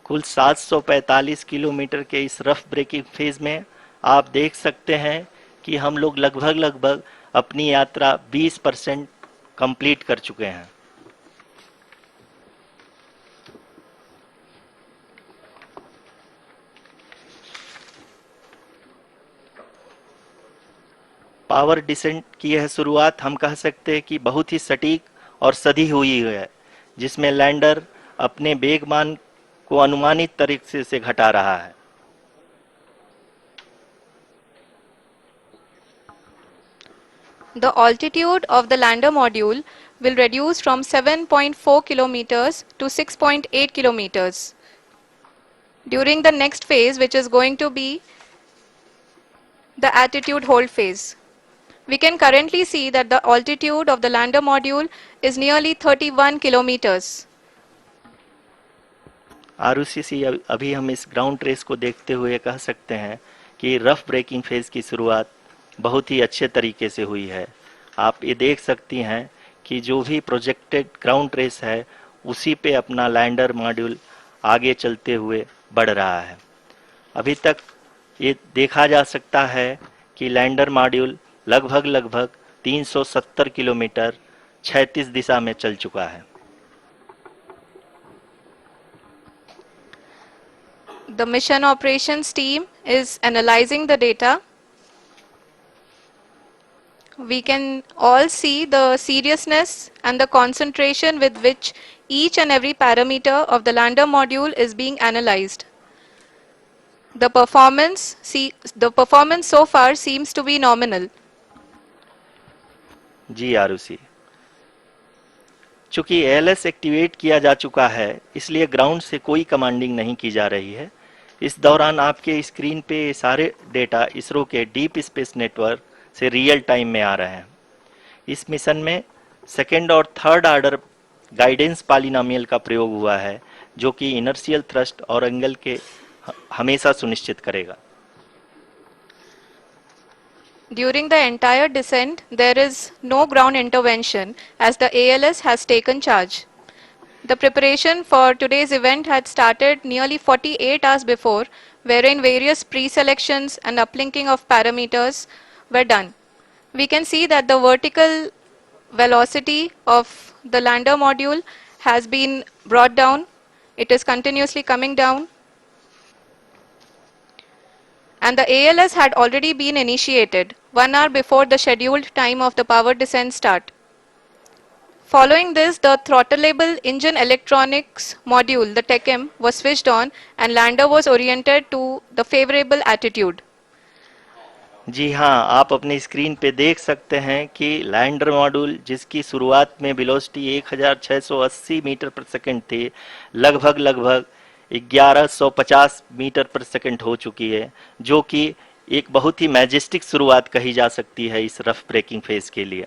कुल 745 किलोमीटर के इस रफ ब्रेकिंग फेज में आप देख सकते हैं कि हम लोग लगभग अपनी यात्रा 20% कंप्लीट कर चुके हैं। पावर डिसेंट की यह शुरुआत हम कह सकते हैं कि बहुत ही सटीक और सधी हुई है, जिसमें लैंडर अपने वेगमान को अनुमानित तरीके से घटा रहा है। The altitude of the lander module will reduce from 7.4 kilometers to 6.8 kilometers. During the next phase, which is going to be the attitude hold phase. We can currently see that the altitude of the lander module is nearly 31 kilometers. Arushi, अभी हम इस ground trace को देखते हुए कह सकते हैं कि रफ ब्रेकिंग फेज की शुरुआत बहुत ही अच्छे तरीके से हुई है। आप ये देख सकती हैं कि जो भी प्रोजेक्टेड ग्राउंड ट्रेस है उसी पे अपना लैंडर मॉड्यूल आगे चलते हुए बढ़ रहा है। अभी तक ये देखा जा सकता है कि लैंडर मॉड्यूल लगभग 370 किलोमीटर क्षैतिज दिशा में चल चुका है। The mission operations team is analyzing the data. We can all see the seriousness and the concentration with which each and every parameter of the lander module is being analyzed. The performance so far seems to be nominal. जी आरुषि, चूंकि ALS activate किया जा चुका है इसलिए ground से कोई commanding नहीं की जा रही है। इस दौरान आपके स्क्रीन पे ये सारे डेटा इसरो के डीप स्पेस नेटवर्क से रियल टाइम में आ रहे हैं। इस मिशन में सेकेंड और थर्ड ऑर्डर गाइडेंस पॉलिनोमियल का प्रयोग हुआ है जो कि इनर्शियल थ्रस्ट और एंगल के हमेशा सुनिश्चित करेगा। During the entire descent, there is no ground intervention as the ALS has taken charge. The preparation for today's event had started nearly 48 hours before, wherein various pre-selections and uplinking of parameters were done. We can see that the vertical velocity of the lander module has been brought down. It is continuously coming down. And the ALS had already been initiated 1 hour before the scheduled time of the power descent start. Following this, the throttleable engine electronics module, the TECM, was switched on and lander was oriented to the favorable attitude. जी हाँ, आप अपनी screen पे देख सकते हैं कि lander module जिसकी शुरुआत में वेलोसिटी 1680 मीटर पर सेकंड थी, लगभग 1150 मीटर पर सेकंड हो चुकी है, जो कि एक बहुत ही मैजेस्टिक शुरुआत कही जा सकती है इस रफ ब्रेकिंग फेज के लिए।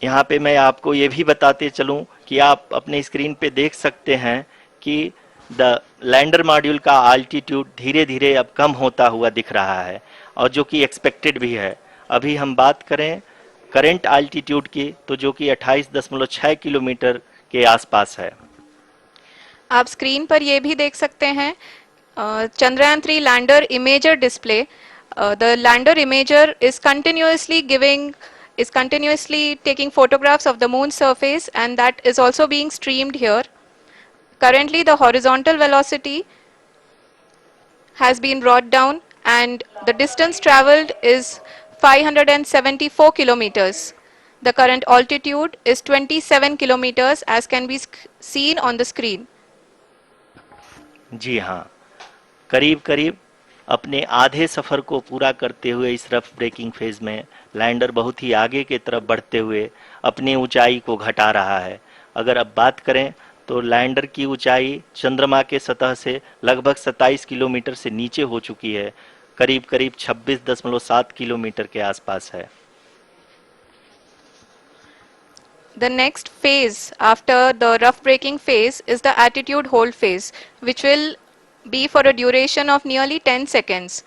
यहाँ पे मैं आपको ये भी बताते चलूं कि आप अपने स्क्रीन पे देख सकते हैं कि द लैंडर मॉड्यूल का आल्टीट्यूड धीरे धीरे अब कम होता हुआ दिख रहा है और जो कि एक्सपेक्टेड भी है। अभी हम बात करें करंट आल्टीट्यूड की तो जो कि 28.6 किलोमीटर के आसपास है। आप स्क्रीन पर ये भी देख सकते हैं Chandrayaan 3 lander imager display. The lander imager is continuously taking photographs of the moon surface, and that is also being streamed here. Currently the horizontal velocity has been brought down and the distance traveled is 574 kilometers. The current altitude is 27 kilometers as can be seen on the screen. जी हाँ, करीब करीब अपने आधे सफ़र को पूरा करते हुए इस रफ ब्रेकिंग फेज में लैंडर बहुत ही आगे की तरफ बढ़ते हुए अपनी ऊंचाई को घटा रहा है। अगर अब बात करें तो लैंडर की ऊंचाई चंद्रमा के सतह से लगभग 27 किलोमीटर से नीचे हो चुकी है, करीब करीब 26.7 किलोमीटर के आसपास है। The next phase after the rough braking phase is the attitude hold phase, which will be for a duration of nearly 10 seconds.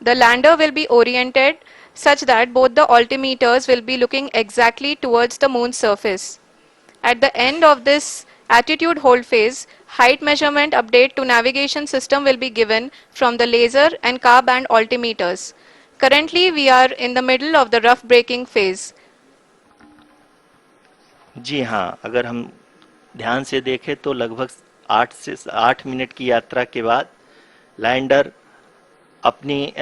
The lander will be oriented such that both the altimeters will be looking exactly towards the moon's surface. At the end of this attitude hold phase, height measurement update to navigation system will be given from the laser and car band altimeters. Currently, we are in the middle of the rough braking phase. जी हाँ, अगर हम ध्यान से देखें तो लगभग 8 minute की यात्रा के बाद लैंडर अपनी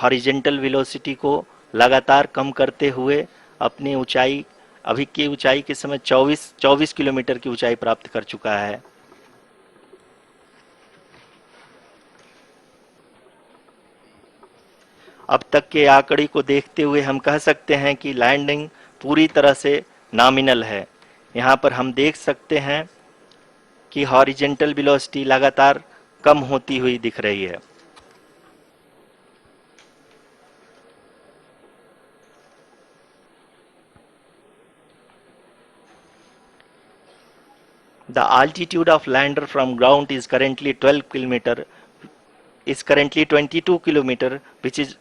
हॉरिजेंटल वेलोसिटी को लगातार कम करते हुए अपनी ऊंचाई अभी की ऊंचाई के समय 24 किलोमीटर की ऊंचाई प्राप्त कर चुका है। अब तक के आंकड़े को देखते हुए हम कह सकते हैं कि लैंडिंग पूरी तरह से नॉमिनल है। यहाँ पर हम देख सकते हैं कि हॉरिजेंटल वेलोसिटी लगातार कम होती हुई दिख रही है। The altitude of lander from ground is currently 22 kilometer, which is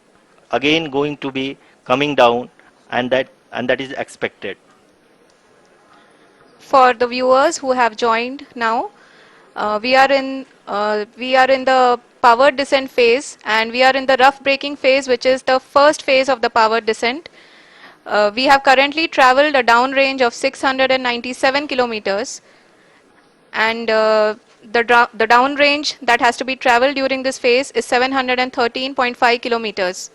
again going to be coming down, and that is expected. For the viewers who have joined now, we are in the power descent phase, and we are in the rough braking phase, which is the first phase of the power descent. We have currently traveled a downrange of 697 kilometers, and the downrange that has to be traveled during this phase is 713.5 kilometers.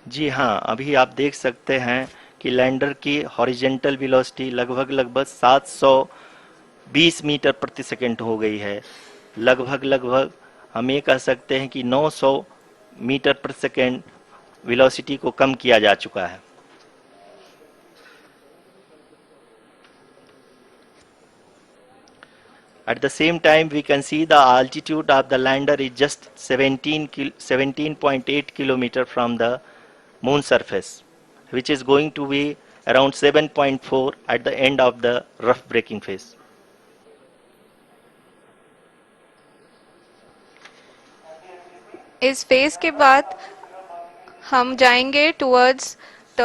जी हाँ, अभी आप देख सकते हैं कि lander की horizontal velocity लगभग 720 metre प्रति सेकंड हो गई है, लगभग हम ये कह सकते हैं कि 900 मीटर पर सेकेंड वेलोसिटी को कम किया जा चुका है। At the same time, we can see the altitude of the lander is just 17.8 kilometer from the moon surface, which is going to be around 7.4 at the end of the rough braking phase. इस phase के बाद हम जाएंगे towards the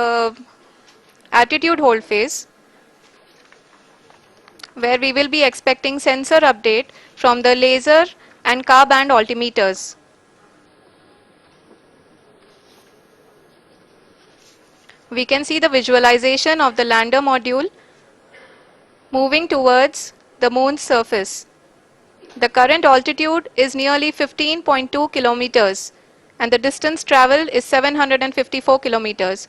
attitude hold phase, where we will be expecting sensor update from the laser and car band altimeters. We can see the visualization of the lander module moving towards the moon's surface. The current altitude is nearly 15.2 kilometers and the distance traveled is 754 kilometers.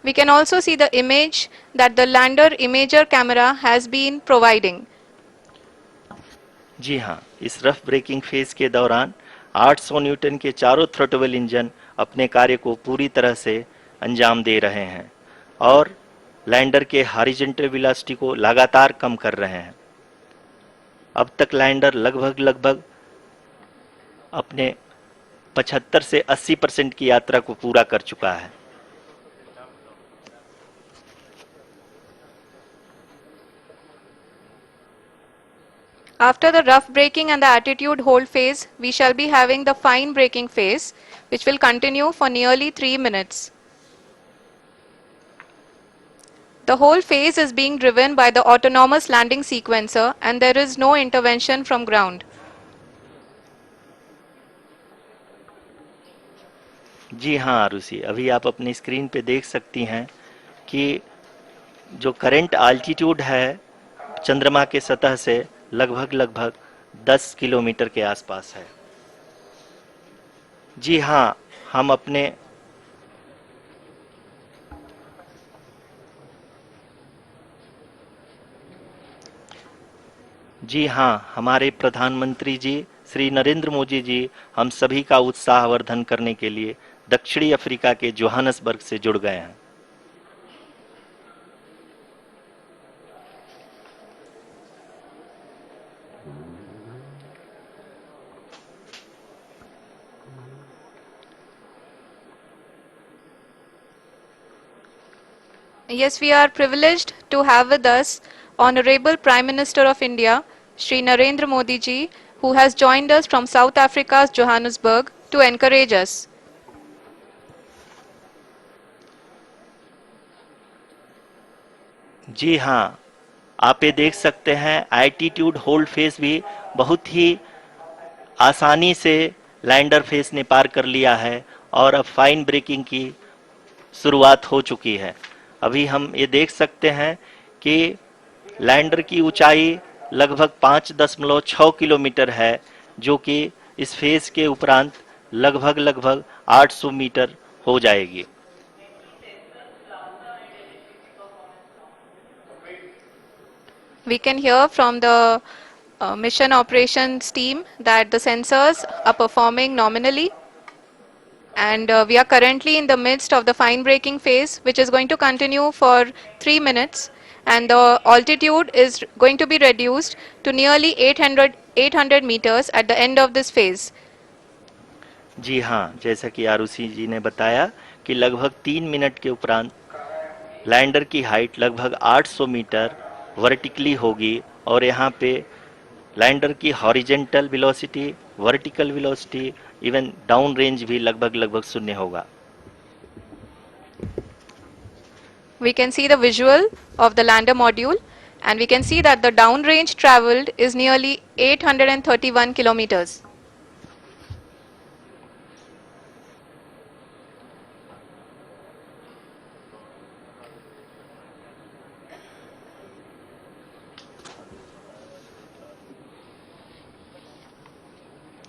We can also see the image that the lander imager camera has been providing. जी हाँ, इस rough breaking phase के दौरान 800 Newton के चारों throttle engine अपने कार्य को पूरी तरह से अंजाम दे रहे हैं और लैंडर के हॉरिजॉन्टल वेलोसिटी को लगातार कम कर रहे हैं। अब तक लैंडर लगभग अपने 75 से 80% की यात्रा को पूरा कर चुका है। After the rough braking and the attitude hold phase, we shall be having the fine braking phase, which will continue for nearly 3 minutes. The whole phase is being driven by the autonomous landing sequencer and there is no intervention from ground. जी हाँ आरुषि, अभी आप अपनी screen पे देख सकती हैं कि जो करंट आल्टीट्यूड है चंद्रमा के सतह से लगभग 10 किलोमीटर के आसपास है। जी हाँ, हमारे प्रधानमंत्री जी श्री नरेंद्र मोदी जी हम सभी का उत्साहवर्धन करने के लिए दक्षिणी अफ्रीका के जोहानसबर्ग से जुड़ गए हैं। Yes, we are privileged to have with us Honorable Prime Minister of India, Shri Narendra Modi ji, who has joined us from South Africa's Johannesburg to encourage us. जी हाँ, आप ये देख सकते हैं एल्टीट्यूड होल्ड फेस भी बहुत ही आसानी से लैंडर फेस ने पार कर लिया है और अब फाइन ब्रेकिंग की शुरुआत हो चुकी है। अभी हम ये देख सकते हैं कि लैंडर की ऊंचाई लगभग 5.6 किलोमीटर है, जो कि इस फेज के उपरांत लगभग 800 मीटर हो जाएगी। We can hear from the mission operations team that the sensors are performing nominally, and we are currently in the midst of the fine braking phase, which is going to continue for 3 minutes, and the altitude is going to be reduced to nearly 800 meters at the end of this phase. जी हाँ, जैसा कि आरुषि जी ने बताया कि लगभग 3 minute के उपरांत lander की हाइट लगभग 800 मीटर वर्टिकली होगी और यहाँ पे लैंडर की horizontal velocity, vertical velocity, even down range भी लगभग शून्य होगा। We can see the visual of the lander module and we can see that the down range traveled is nearly 831 kilometers.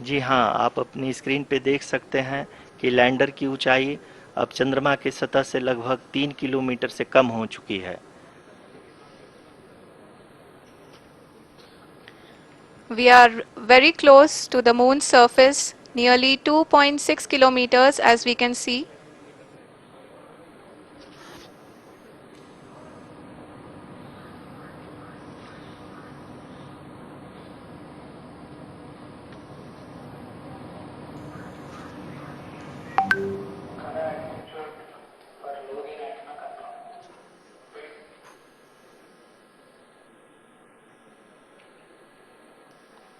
जी हाँ, आप अपनी स्क्रीन पे देख सकते हैं कि लैंडर की ऊंचाई अब चंद्रमा की सतह से लगभग 3 किलोमीटर से कम हो चुकी है। We are very close to the moon's surface, nearly 2.6 kilometers as we can see.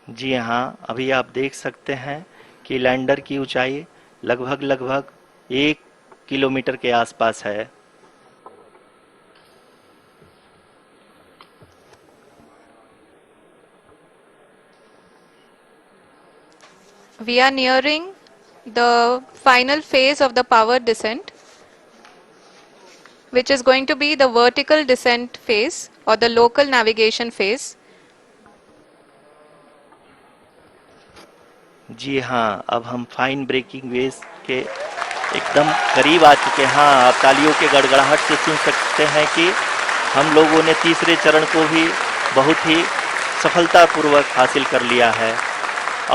जी हाँ, अभी आप देख सकते हैं कि लैंडर की ऊंचाई लगभग 1 किलोमीटर के आसपास है। We are nearing the final phase of the power descent, which is going to be the vertical descent phase or the local navigation phase. जी हाँ, अब हम फाइन ब्रेकिंग वेव्स के एकदम करीब आ चुके हैं। हाँ, आप तालियों के गड़गड़ाहट से सुन सकते हैं कि हम लोगों ने तीसरे चरण को भी बहुत ही सफलतापूर्वक हासिल कर लिया है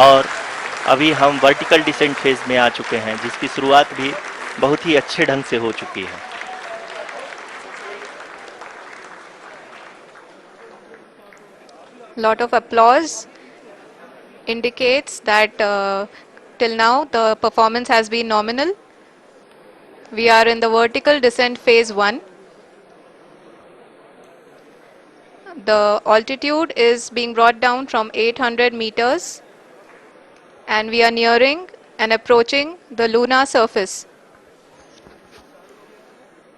और अभी हम वर्टिकल डिसेंट फेज में आ चुके हैं, जिसकी शुरुआत भी बहुत ही अच्छे ढंग से हो चुकी है। Lot of applause indicates that till now the performance has been nominal. We are in the vertical descent phase 1. The altitude is being brought down from 800 meters and we are nearing and approaching the lunar surface.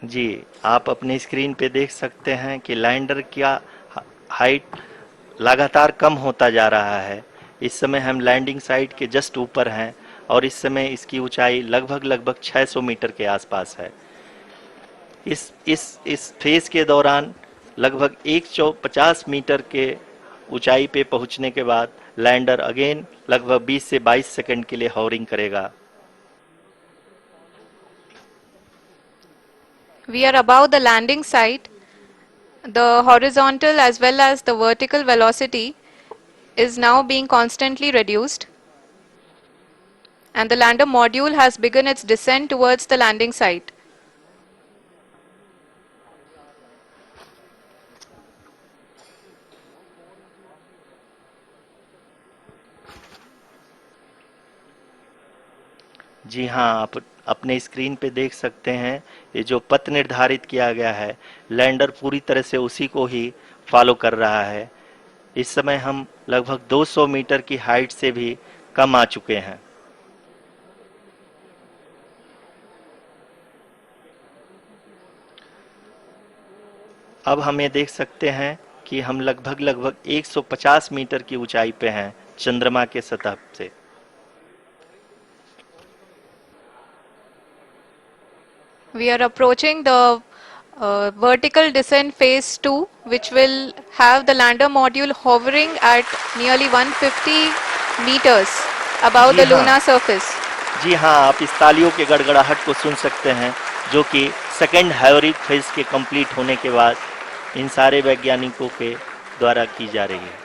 जी, आप अपने screen पे देख सकते हैं कि lander का height लगातार कम होता जा रहा है। इस समय हम लैंडिंग साइट के जस्ट ऊपर हैं और इस समय इसकी ऊंचाई लगभग 600 मीटर के आसपास है। इस फेज के दौरान लगभग 150 मीटर के ऊंचाई पे पहुंचने के बाद लैंडर अगेन लगभग 20 से 22 सेकंड के लिए हॉवरिंग करेगा। We are above the landing site. The horizontal as well as the vertical velocity is now being constantly reduced and the lander module has begun its descent towards the landing site. जी हाँ, आप अपने screen पे देख सकते हैं ये जो पथ निर्धारित किया गया है, लैंडर पूरी तरह से उसी को ही फॉलो कर रहा है। इस समय हम लगभग 200 मीटर की हाइट से भी कम आ चुके हैं। अब हम ये देख सकते हैं कि हम लगभग 150 मीटर की ऊंचाई पे हैं चंद्रमा के सतह से। We are approaching the vertical descent phase 2, which will have the lander module hovering at nearly 150 meters above the जी हाँ। lunar surface. जी हाँ, आप इस तालियों के गड़गड़ाहट को सुन सकते हैं, जो कि सेकेंड हाइवरिक फेज के कंप्लीट होने के बाद इन सारे वैज्ञानिकों के द्वारा की जा रही है।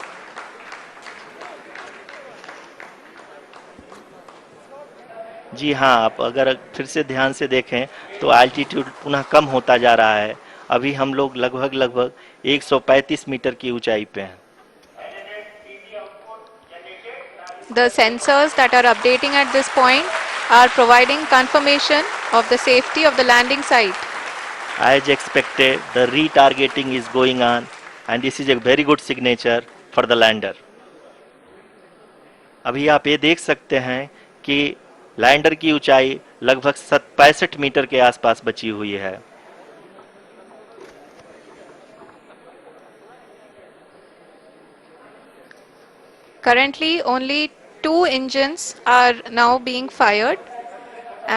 जी हाँ, आप अगर फिर से ध्यान से देखें तो एल्टीट्यूड पुनः कम होता जा रहा है। अभी हम लोग लगभग 135 मीटर की ऊंचाई पे हैं। The sensors that are updating at this point are providing confirmation of the safety of the landing site. As expected, the retargeting is going on and this is a very good signature for the lander. अभी आप ये देख सकते हैं कि lander की ऊंचाई लगभग 65 मीटर के आसपास बची हुई है। Currently, only 2 engines are now being fired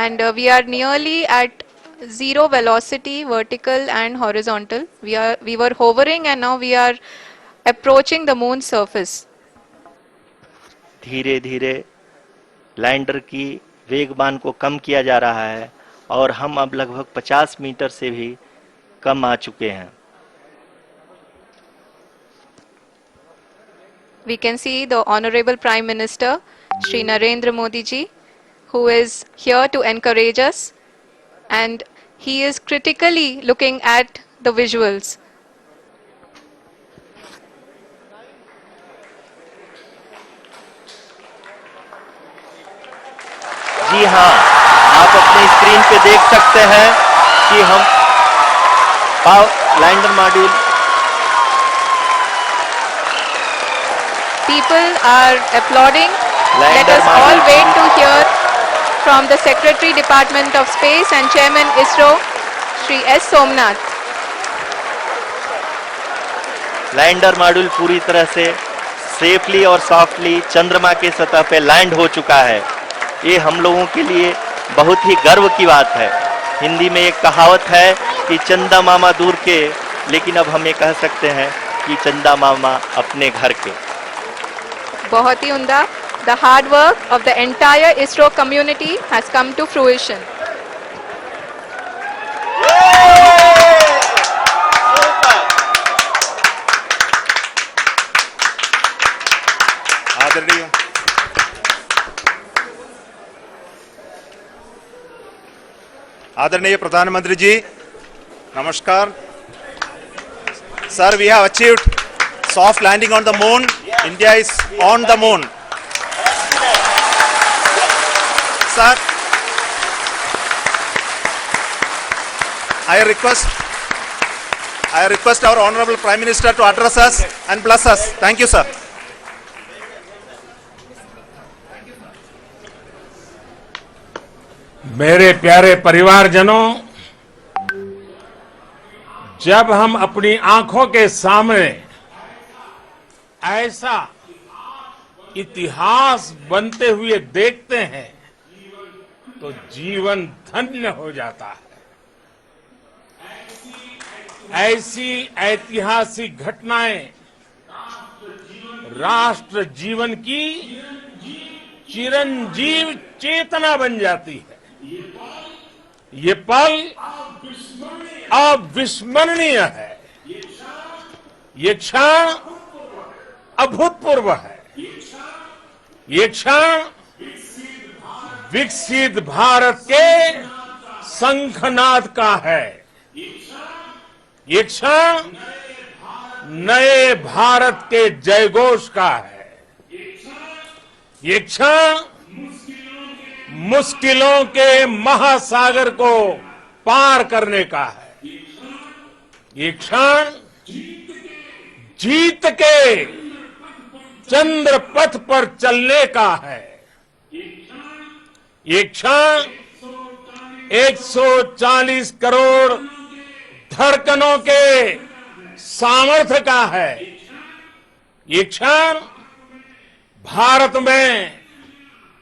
and we are nearly at zero velocity, vertical and horizontal. We were hovering and now we are approaching the moon's surface. धीरे धीरे लैंडर की वेगमान को कम किया जा रहा है और हम अब लगभग 50 मीटर से भी कम आ चुके हैं। we can see the Honorable Prime Minister, Shri Narendra Modi ji, who is here to encourage us, and he is critically looking at the visuals. जी हाँ, आप अपने स्क्रीन पे देख सकते हैं कि हम lander module People are applauding. Let Lander us all module. wait to hear from the Secretary Department of Space and Chairman ISRO, Shri S. Somnath. Lander module पूरी तरह से सेफली और सॉफ्टली चंद्रमा के सतह पे लैंड हो चुका है। ये हम लोगों के लिए बहुत ही गर्व की बात है। हिंदी में एक कहावत है कि चंदा मामा दूर के, लेकिन अब हम ये कह सकते हैं कि चंदा मामा अपने घर के। बहुत ही उम्दा. The hard work of the entire ISRO community has come to fruition. आदरणीय आदरणीय प्रधानमंत्री जी, नमस्कार. Sir, we have achieved soft landing on the moon. India is on the moon. Sir, I request our Honorable Prime Minister to address us and bless us. Thank you, sir. मेरे प्यारे परिवारजनों, जब हम अपनी आंखों के सामने ऐसा इतिहास बनते हुए देखते हैं तो जीवन धन्य हो जाता है। ऐसी ऐतिहासिक घटनाएं राष्ट्र जीवन की चिरंजीव चेतना बन जाती है। ये पल अविस्मरणीय है। ये क्षण अभूतपूर्व है। ये क्षण विकसित भारत के शंखनाद का है। ये क्षण नए भारत के जयघोष का है। ये क्षण मुश्किलों के महासागर को पार करने का है। ये क्षण जीत के चंद्र पथ पर चलने का है। ये क्षण 140 करोड़ धड़कनों के सामर्थ्य का है। ये क्षण भारत में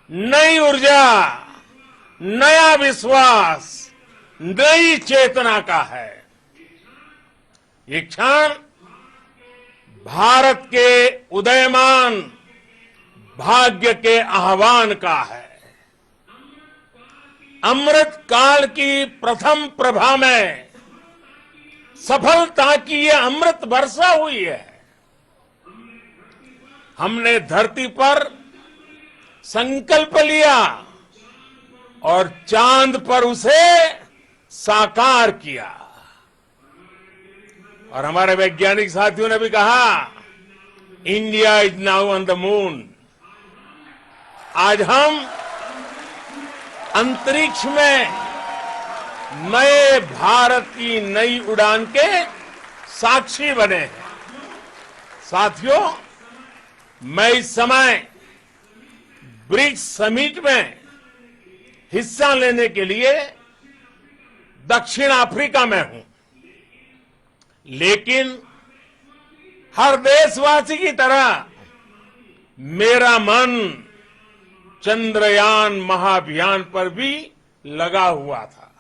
नई ऊर्जा, नया विश्वास, नई चेतना का है। ये क्षण भारत के उदयमान भाग्य के आह्वान का है। अमृत काल की प्रथम प्रभा में सफलता की ये अमृत वर्षा हुई है। हमने धरती पर संकल्प लिया और चांद पर उसे साकार किया। और हमारे वैज्ञानिक साथियों ने भी कहा, India is now on the moon. आज हम अंतरिक्ष में नए भारत की नई उड़ान के साक्षी बने हैं। साथियों, मैं इस समय ब्रिक्स समिट में हिस्सा लेने के लिए दक्षिण अफ्रीका में हूं, लेकिन हर देशवासी की तरह मेरा मन चंद्रयान महाअभियान पर भी लगा हुआ था।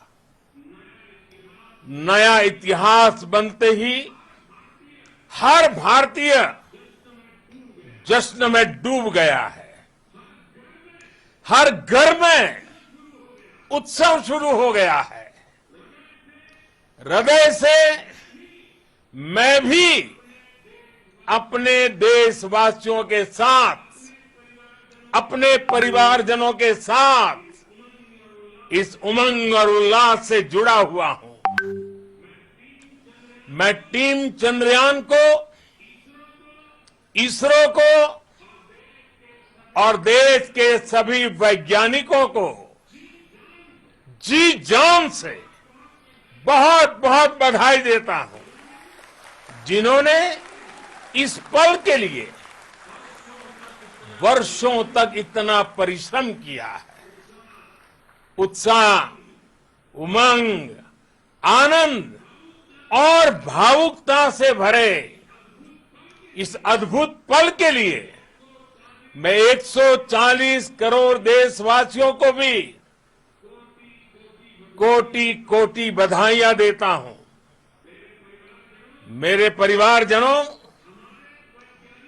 नया इतिहास बनते ही हर भारतीय जश्न में डूब गया है। हर घर में उत्सव शुरू हो गया है। हृदय से मैं भी अपने देशवासियों के साथ, अपने परिवारजनों के साथ इस उमंग और उल्लास से जुड़ा हुआ हूं। मैं टीम चंद्रयान को, इसरो को और देश के सभी वैज्ञानिकों को जी जान से बहुत बहुत बधाई देता हूं, जिन्होंने इस पल के लिए वर्षों तक इतना परिश्रम किया है। उत्साह, उमंग, आनंद और भावुकता से भरे इस अद्भुत पल के लिए मैं 140 करोड़ देशवासियों को भी कोटि कोटि बधाइयां देता हूं। मेरे परिवारजनों,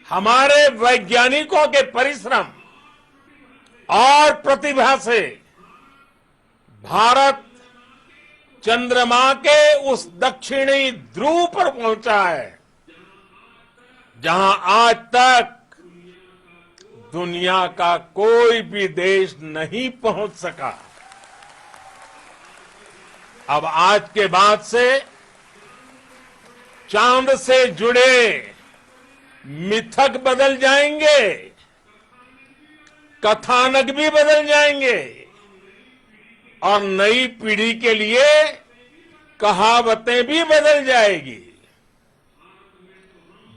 हमारे वैज्ञानिकों के परिश्रम और प्रतिभा से भारत चंद्रमा के उस दक्षिणी ध्रुव पर पहुंचा है, जहां आज तक दुनिया का कोई भी देश नहीं पहुंच सका। अब आज के बाद से चांद से जुड़े मिथक बदल जाएंगे, कथानक भी बदल जाएंगे और नई पीढ़ी के लिए कहावतें भी बदल जाएगी।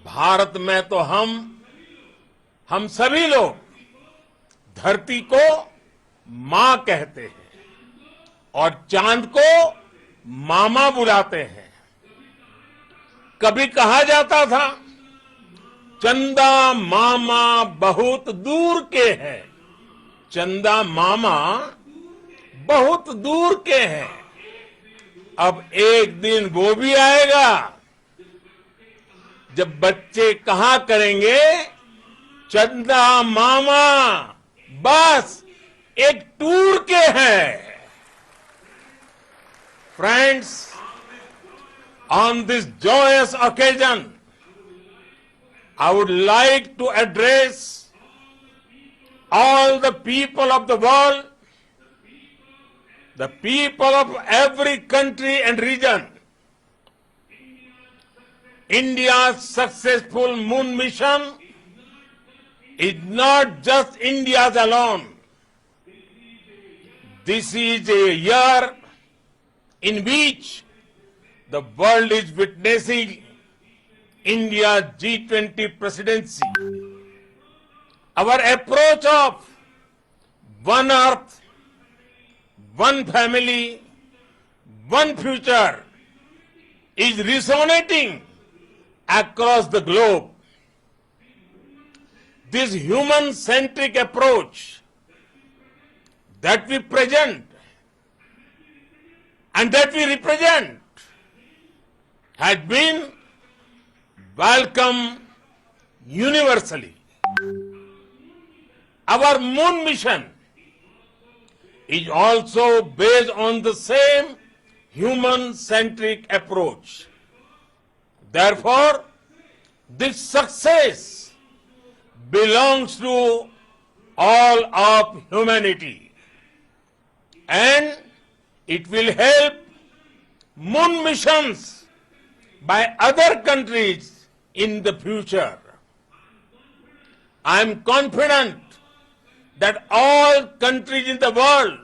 भारत में तो हम सभी लोग धरती को मां कहते हैं और चांद को मामा बुलाते हैं। कभी कहा जाता था, चंदा मामा बहुत दूर के हैं। चंदा मामा बहुत दूर के हैं। अब एक दिन वो भी आएगा जब बच्चे कहा करेंगे, चंदा मामा बस एक टूर के हैं। Friends, on this joyous occasion, I would like to address all the people of the world, the people of every country and region. India's successful moon mission is not just India's alone. This is a year in which the world is witnessing India's G20 presidency. Our approach of one earth, one family, one future is resonating across the globe. This human-centric approach that we present and that we represent has been welcomed universally. Our moon mission is also based on the same human-centric approach. Therefore, this success belongs to all of humanity, and it will help moon missions by other countries in the future. I am confident that all countries in the world,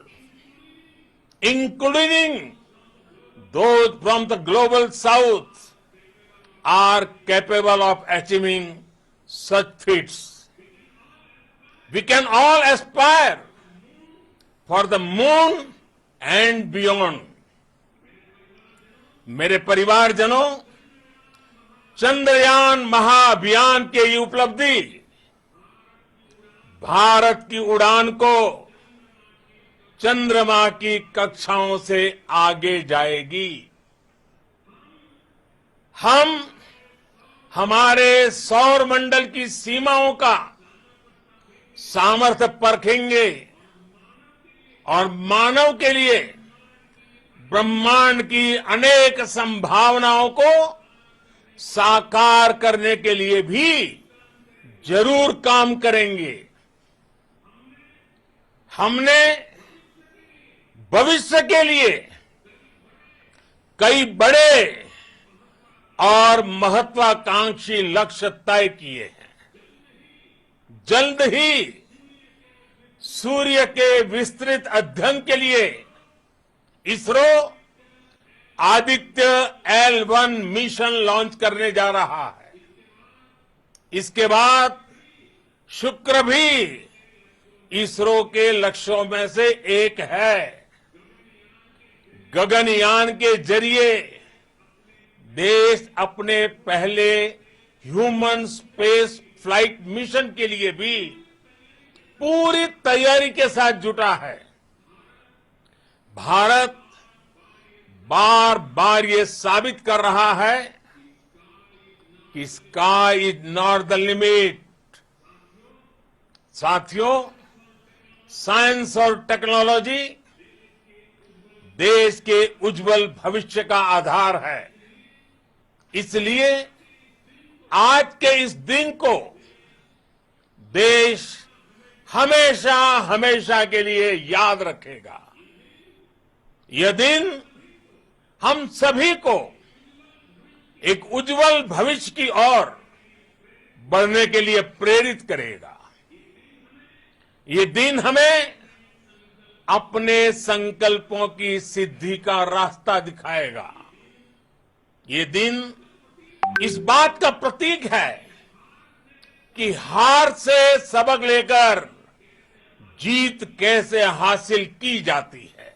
including those from the global south, are capable of achieving such feats. We can all aspire for the moon and beyond. मेरे परिवारजनों, चंद्रयान महाअभियान की ये उपलब्धि भारत की उड़ान को चंद्रमा की कक्षाओं से आगे जाएगी। हम हमारे सौर मंडल की सीमाओं का सामर्थ्य परखेंगे और मानव के लिए ब्रह्मांड की अनेक संभावनाओं को साकार करने के लिए भी जरूर काम करेंगे। हमने भविष्य के लिए कई बड़े और महत्वाकांक्षी लक्ष्य तय किए हैं। जल्द ही सूर्य के विस्तृत अध्ययन के लिए ISRO Aditya L1 mission launch करने जा रहा है। इसके बाद शुक्र भी इसरो के लक्ष्यों में से एक है। गगनयान के जरिए देश अपने पहले ह्यूमन स्पेस फ्लाइट मिशन के लिए भी पूरी तैयारी के साथ जुटा है। भारत बार बार ये साबित कर रहा है कि sky is not the limit. साथियों, साइंस और टेक्नोलॉजी देश के उज्जवल भविष्य का आधार है। इसलिए आज के इस दिन को देश हमेशा हमेशा के लिए याद रखेगा। यह दिन हम सभी को एक उज्जवल भविष्य की ओर बढ़ने के लिए प्रेरित करेगा। ये दिन हमें अपने संकल्पों की सिद्धि का रास्ता दिखाएगा। ये दिन इस बात का प्रतीक है कि हार से सबक लेकर जीत कैसे हासिल की जाती है।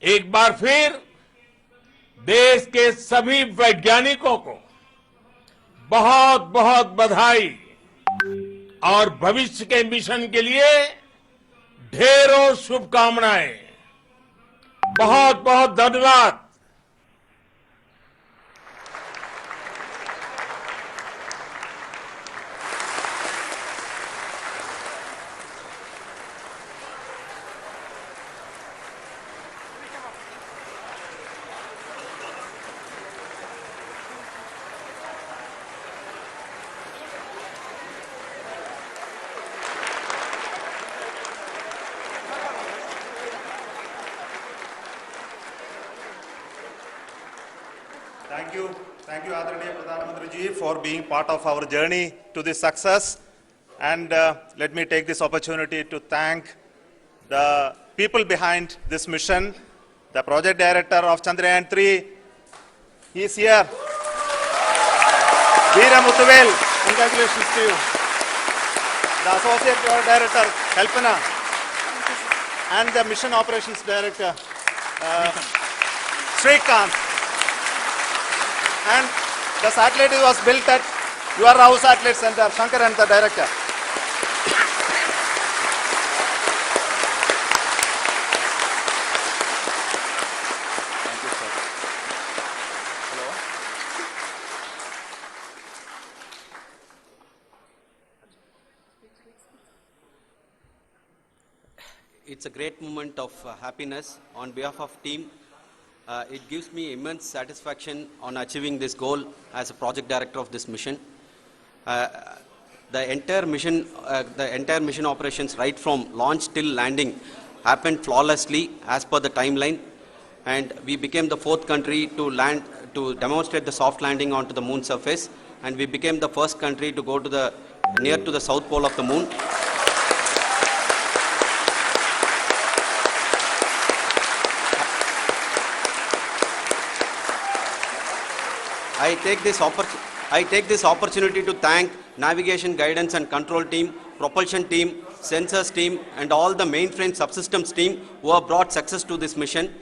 एक बार फिर देश के सभी वैज्ञानिकों को बहुत बहुत बधाई और भविष्य के मिशन के लिए ढेरों शुभकामनाएं। बहुत बहुत धन्यवाद। Thank you, Adaraniya Pradhan Mantri ji, for being part of our journey to this success. And let me take this opportunity to thank the people behind this mission, the project director of Chandrayaan 3. He is here. Veera Muthuvel, congratulations to you. The associate project director, Kalpana, and the mission operations director, Srikanth. And the satellite was built at UR Rao Satellite Center, Shankar and the director. Thank you, sir. Hello. It's a great moment of happiness on behalf of team. It gives me immense satisfaction on achieving this goal as a project director of this mission. The entire mission operations, right from launch till landing, happened flawlessly as per the timeline, and we became the 4th country to demonstrate the soft landing onto the moon surface, and we became the first country to go to near to the south pole of the moon. I take this opportunity to thank navigation, guidance and control team, propulsion team, sensors team and all the mainframe subsystems team who have brought success to this mission.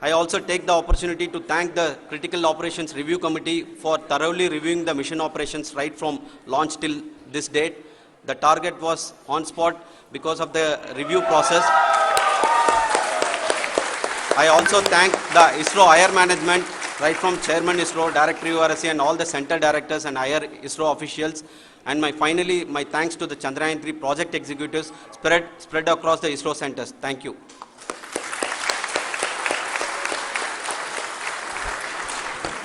I also take the opportunity to thank the Critical Operations Review Committee for thoroughly reviewing the mission operations right from launch till this date. The target was on spot because of the review process. I also thank the ISRO higher management, right from Chairman ISRO, Director URSC and all the center directors and higher ISRO officials. And finally, my thanks to the Chandrayaan 3 project executives spread across the ISRO centers. Thank you.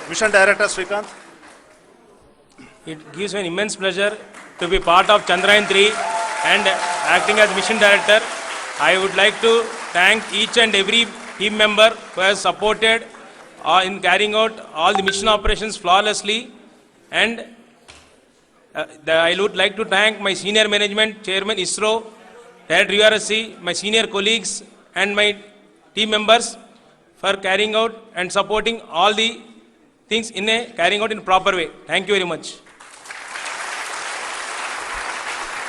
Mission Director Srikanth. It gives me an immense pleasure to be part of Chandrayaan 3 and acting as Mission Director. I would like to thank each and every team member who has supported in carrying out all the mission operations flawlessly. And I would like to thank my senior management, Chairman ISRO, Director URSC, my senior colleagues and my team members for carrying out and supporting all the things carrying out in a proper way. Thank you very much.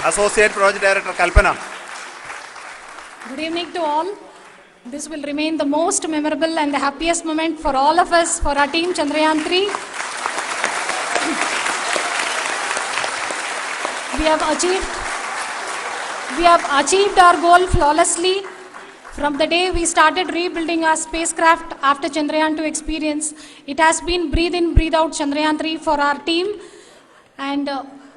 Associate Project Director Kalpana. Good evening to all. This will remain the most memorable and the happiest moment for all of us, for our team Chandrayaan 3. We have achieved our goal flawlessly. From the day we started rebuilding our spacecraft after Chandrayaan 2 experience, it has been breathe in, breathe out Chandrayaan 3 for our team. And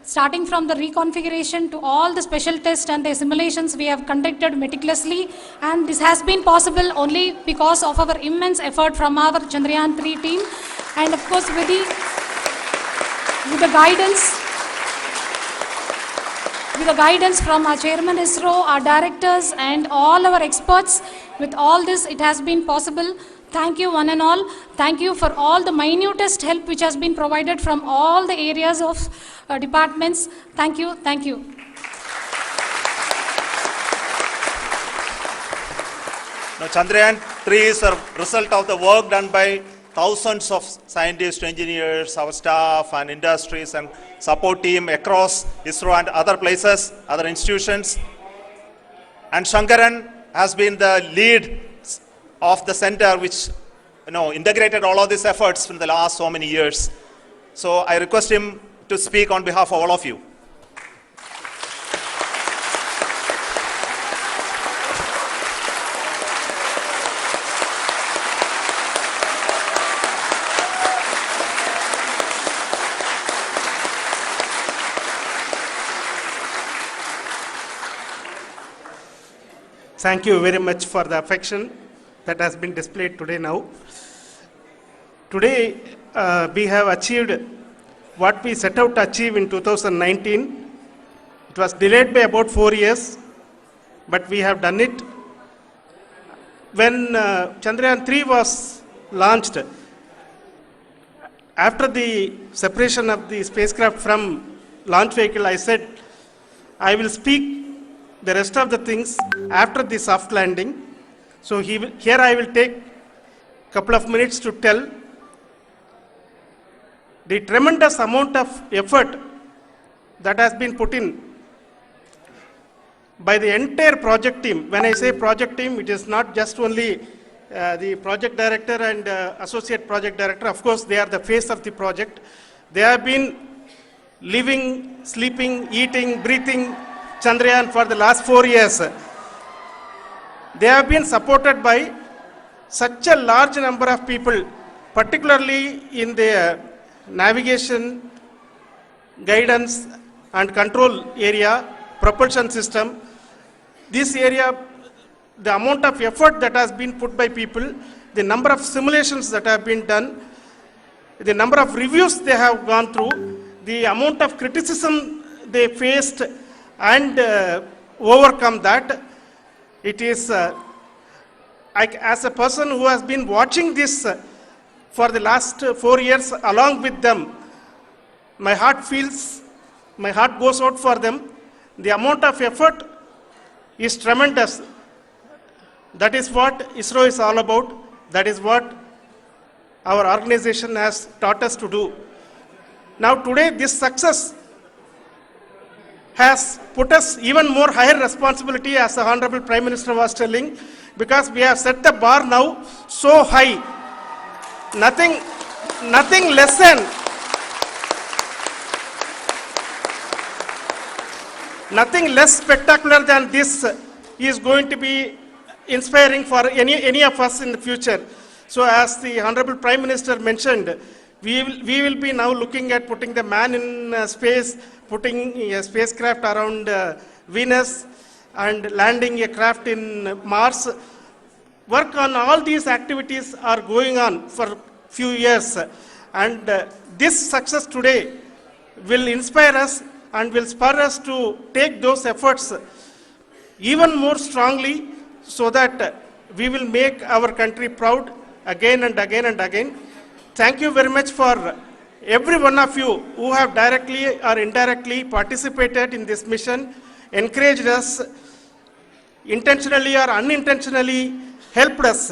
starting from the reconfiguration to all the special tests and the simulations we have conducted meticulously, and this has been possible only because of our immense effort from our Chandrayaan 3 team, and of course with the guidance from our Chairman ISRO, our directors and all our experts. With all this, it has been possible. Thank you one and all. Thank you for all the minutest help which has been provided from all the areas of departments. Thank you. Thank you. Now, Chandrayaan 3 is a result of the work done by thousands of scientists, engineers, our staff and industries and support team across ISRO and other places, other institutions. And Shankaran has been the lead of the center which integrated all of these efforts in the last so many years. So I request him to speak on behalf of all of you. Thank you very much for the affection that has been displayed today now. Today, we have achieved what we set out to achieve in 2019. It was delayed by about 4 years, but we have done it. When Chandrayaan 3 was launched, after the separation of the spacecraft from launch vehicle, I said, I will speak the rest of the things after the soft landing. So here I will take a couple of minutes to tell the tremendous amount of effort that has been put in by the entire project team. When I say project team, it is not just only the project director and associate project director. Of course, they are the face of the project. They have been living, sleeping, eating, breathing Chandrayaan for the last 4 years. They have been supported by such a large number of people, particularly in the navigation, guidance and control area, propulsion system. This area, the amount of effort that has been put by people, the number of simulations that have been done, the number of reviews they have gone through, the amount of criticism they faced and overcome that. It is, as a person who has been watching this for the last 4 years along with them, my heart goes out for them. The amount of effort is tremendous. That is what ISRO is all about. That is what our organization has taught us to do. Now today this success has put us even more higher responsibility, as the Honorable Prime Minister was telling, because we have set the bar now so high. Nothing less spectacular than this is going to be inspiring for any of us in the future. So as the Honorable Prime Minister mentioned, we will be now looking at putting the man in space, putting a spacecraft around Venus and landing a craft in Mars. Work on all these activities are going on for few years. And this success today will inspire us and will spur us to take those efforts even more strongly so that we will make our country proud again and again and again. Thank you very much for every one of you who have directly or indirectly participated in this mission, encouraged us, intentionally or unintentionally helped us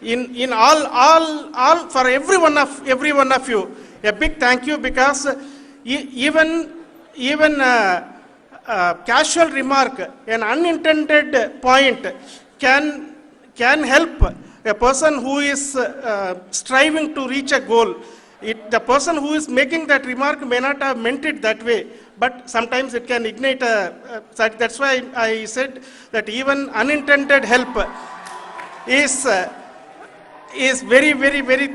in all for every one of you. A big thank you, because even casual remark, an unintended point can help a person who is striving to reach a goal. The person who is making that remark may not have meant it that way, but sometimes it can ignite that's why I said that even unintended help is very, very, very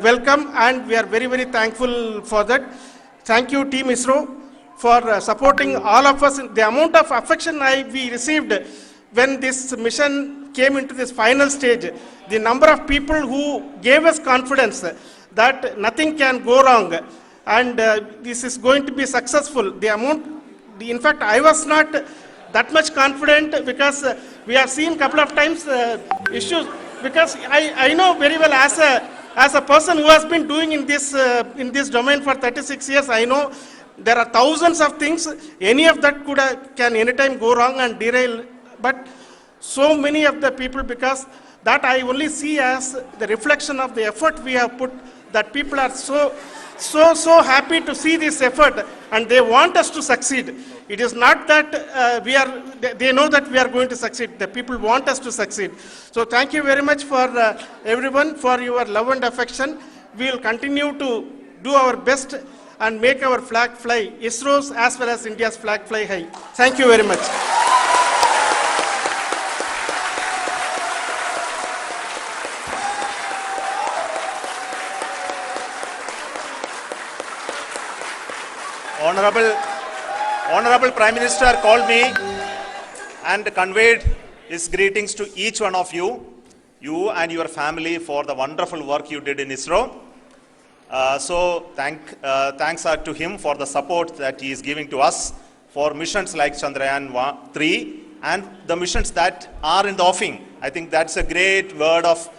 welcome, and we are very, very thankful for that. Thank you, Team ISRO, for supporting all of us. The amount of affection we received when this mission came into this final stage, the number of people who gave us confidence that nothing can go wrong and this is going to be successful. In fact, I was not that much confident, because we have seen a couple of times issues, because I know very well as a person who has been doing in this domain for 36 years, I know there are thousands of things. Any of that can anytime go wrong and derail. But so many of the people, because that I only see as the reflection of the effort we have put, that people are so happy to see this effort and they want us to succeed. It is not that they know that we are going to succeed. The people want us to succeed. So thank you very much for everyone for your love and affection. We will continue to do our best and make our flag fly, ISRO's as well as India's flag fly high. Thank you very much. Honorable Prime Minister called me and conveyed his greetings to each one of you and your family, for the wonderful work you did in ISRO. Thanks are to him for the support that he is giving to us for missions like Chandrayaan 3 and the missions that are in the offing. I think that's a great word of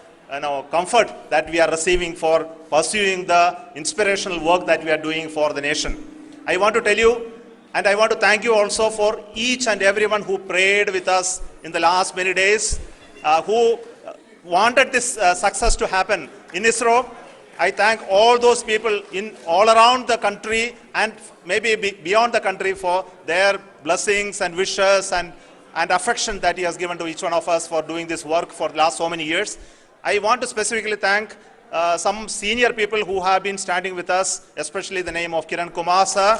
comfort that we are receiving for pursuing the inspirational work that we are doing for the nation. I want to tell you, and I want to thank you also for each and everyone who prayed with us in the last many days, who wanted this success to happen in ISRO. I thank all those people all around the country and maybe beyond the country for their blessings and wishes and affection that he has given to each one of us for doing this work for the last so many years. I want to specifically thank some senior people who have been standing with us, especially the name of Kiran Kumar sir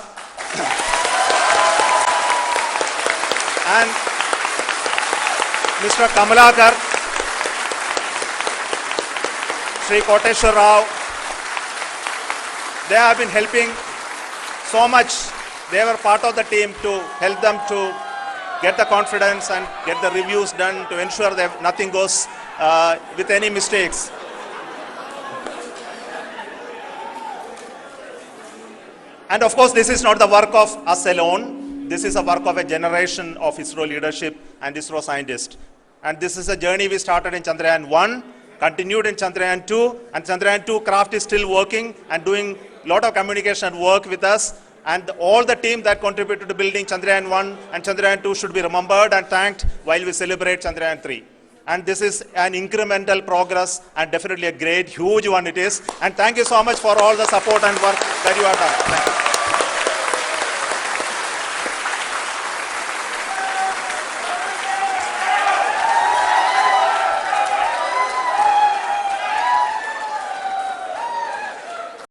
and Mr. Kamalakar, Sri Koteshwar Rao. They have been helping so much. They were part of the team to help them to get the confidence and get the reviews done to ensure that nothing goes with any mistakes. And of course, this is not the work of us alone. This is a work of a generation of ISRO leadership and ISRO scientists. And this is a journey we started in Chandrayaan 1, continued in Chandrayaan 2, and Chandrayaan 2 craft is still working and doing a lot of communication work with us. And all the team that contributed to building Chandrayaan 1 and Chandrayaan 2 should be remembered and thanked while we celebrate Chandrayaan 3. And this is an incremental progress and definitely a great, huge one it is. And thank you so much for all the support and work that you have done. Thank you.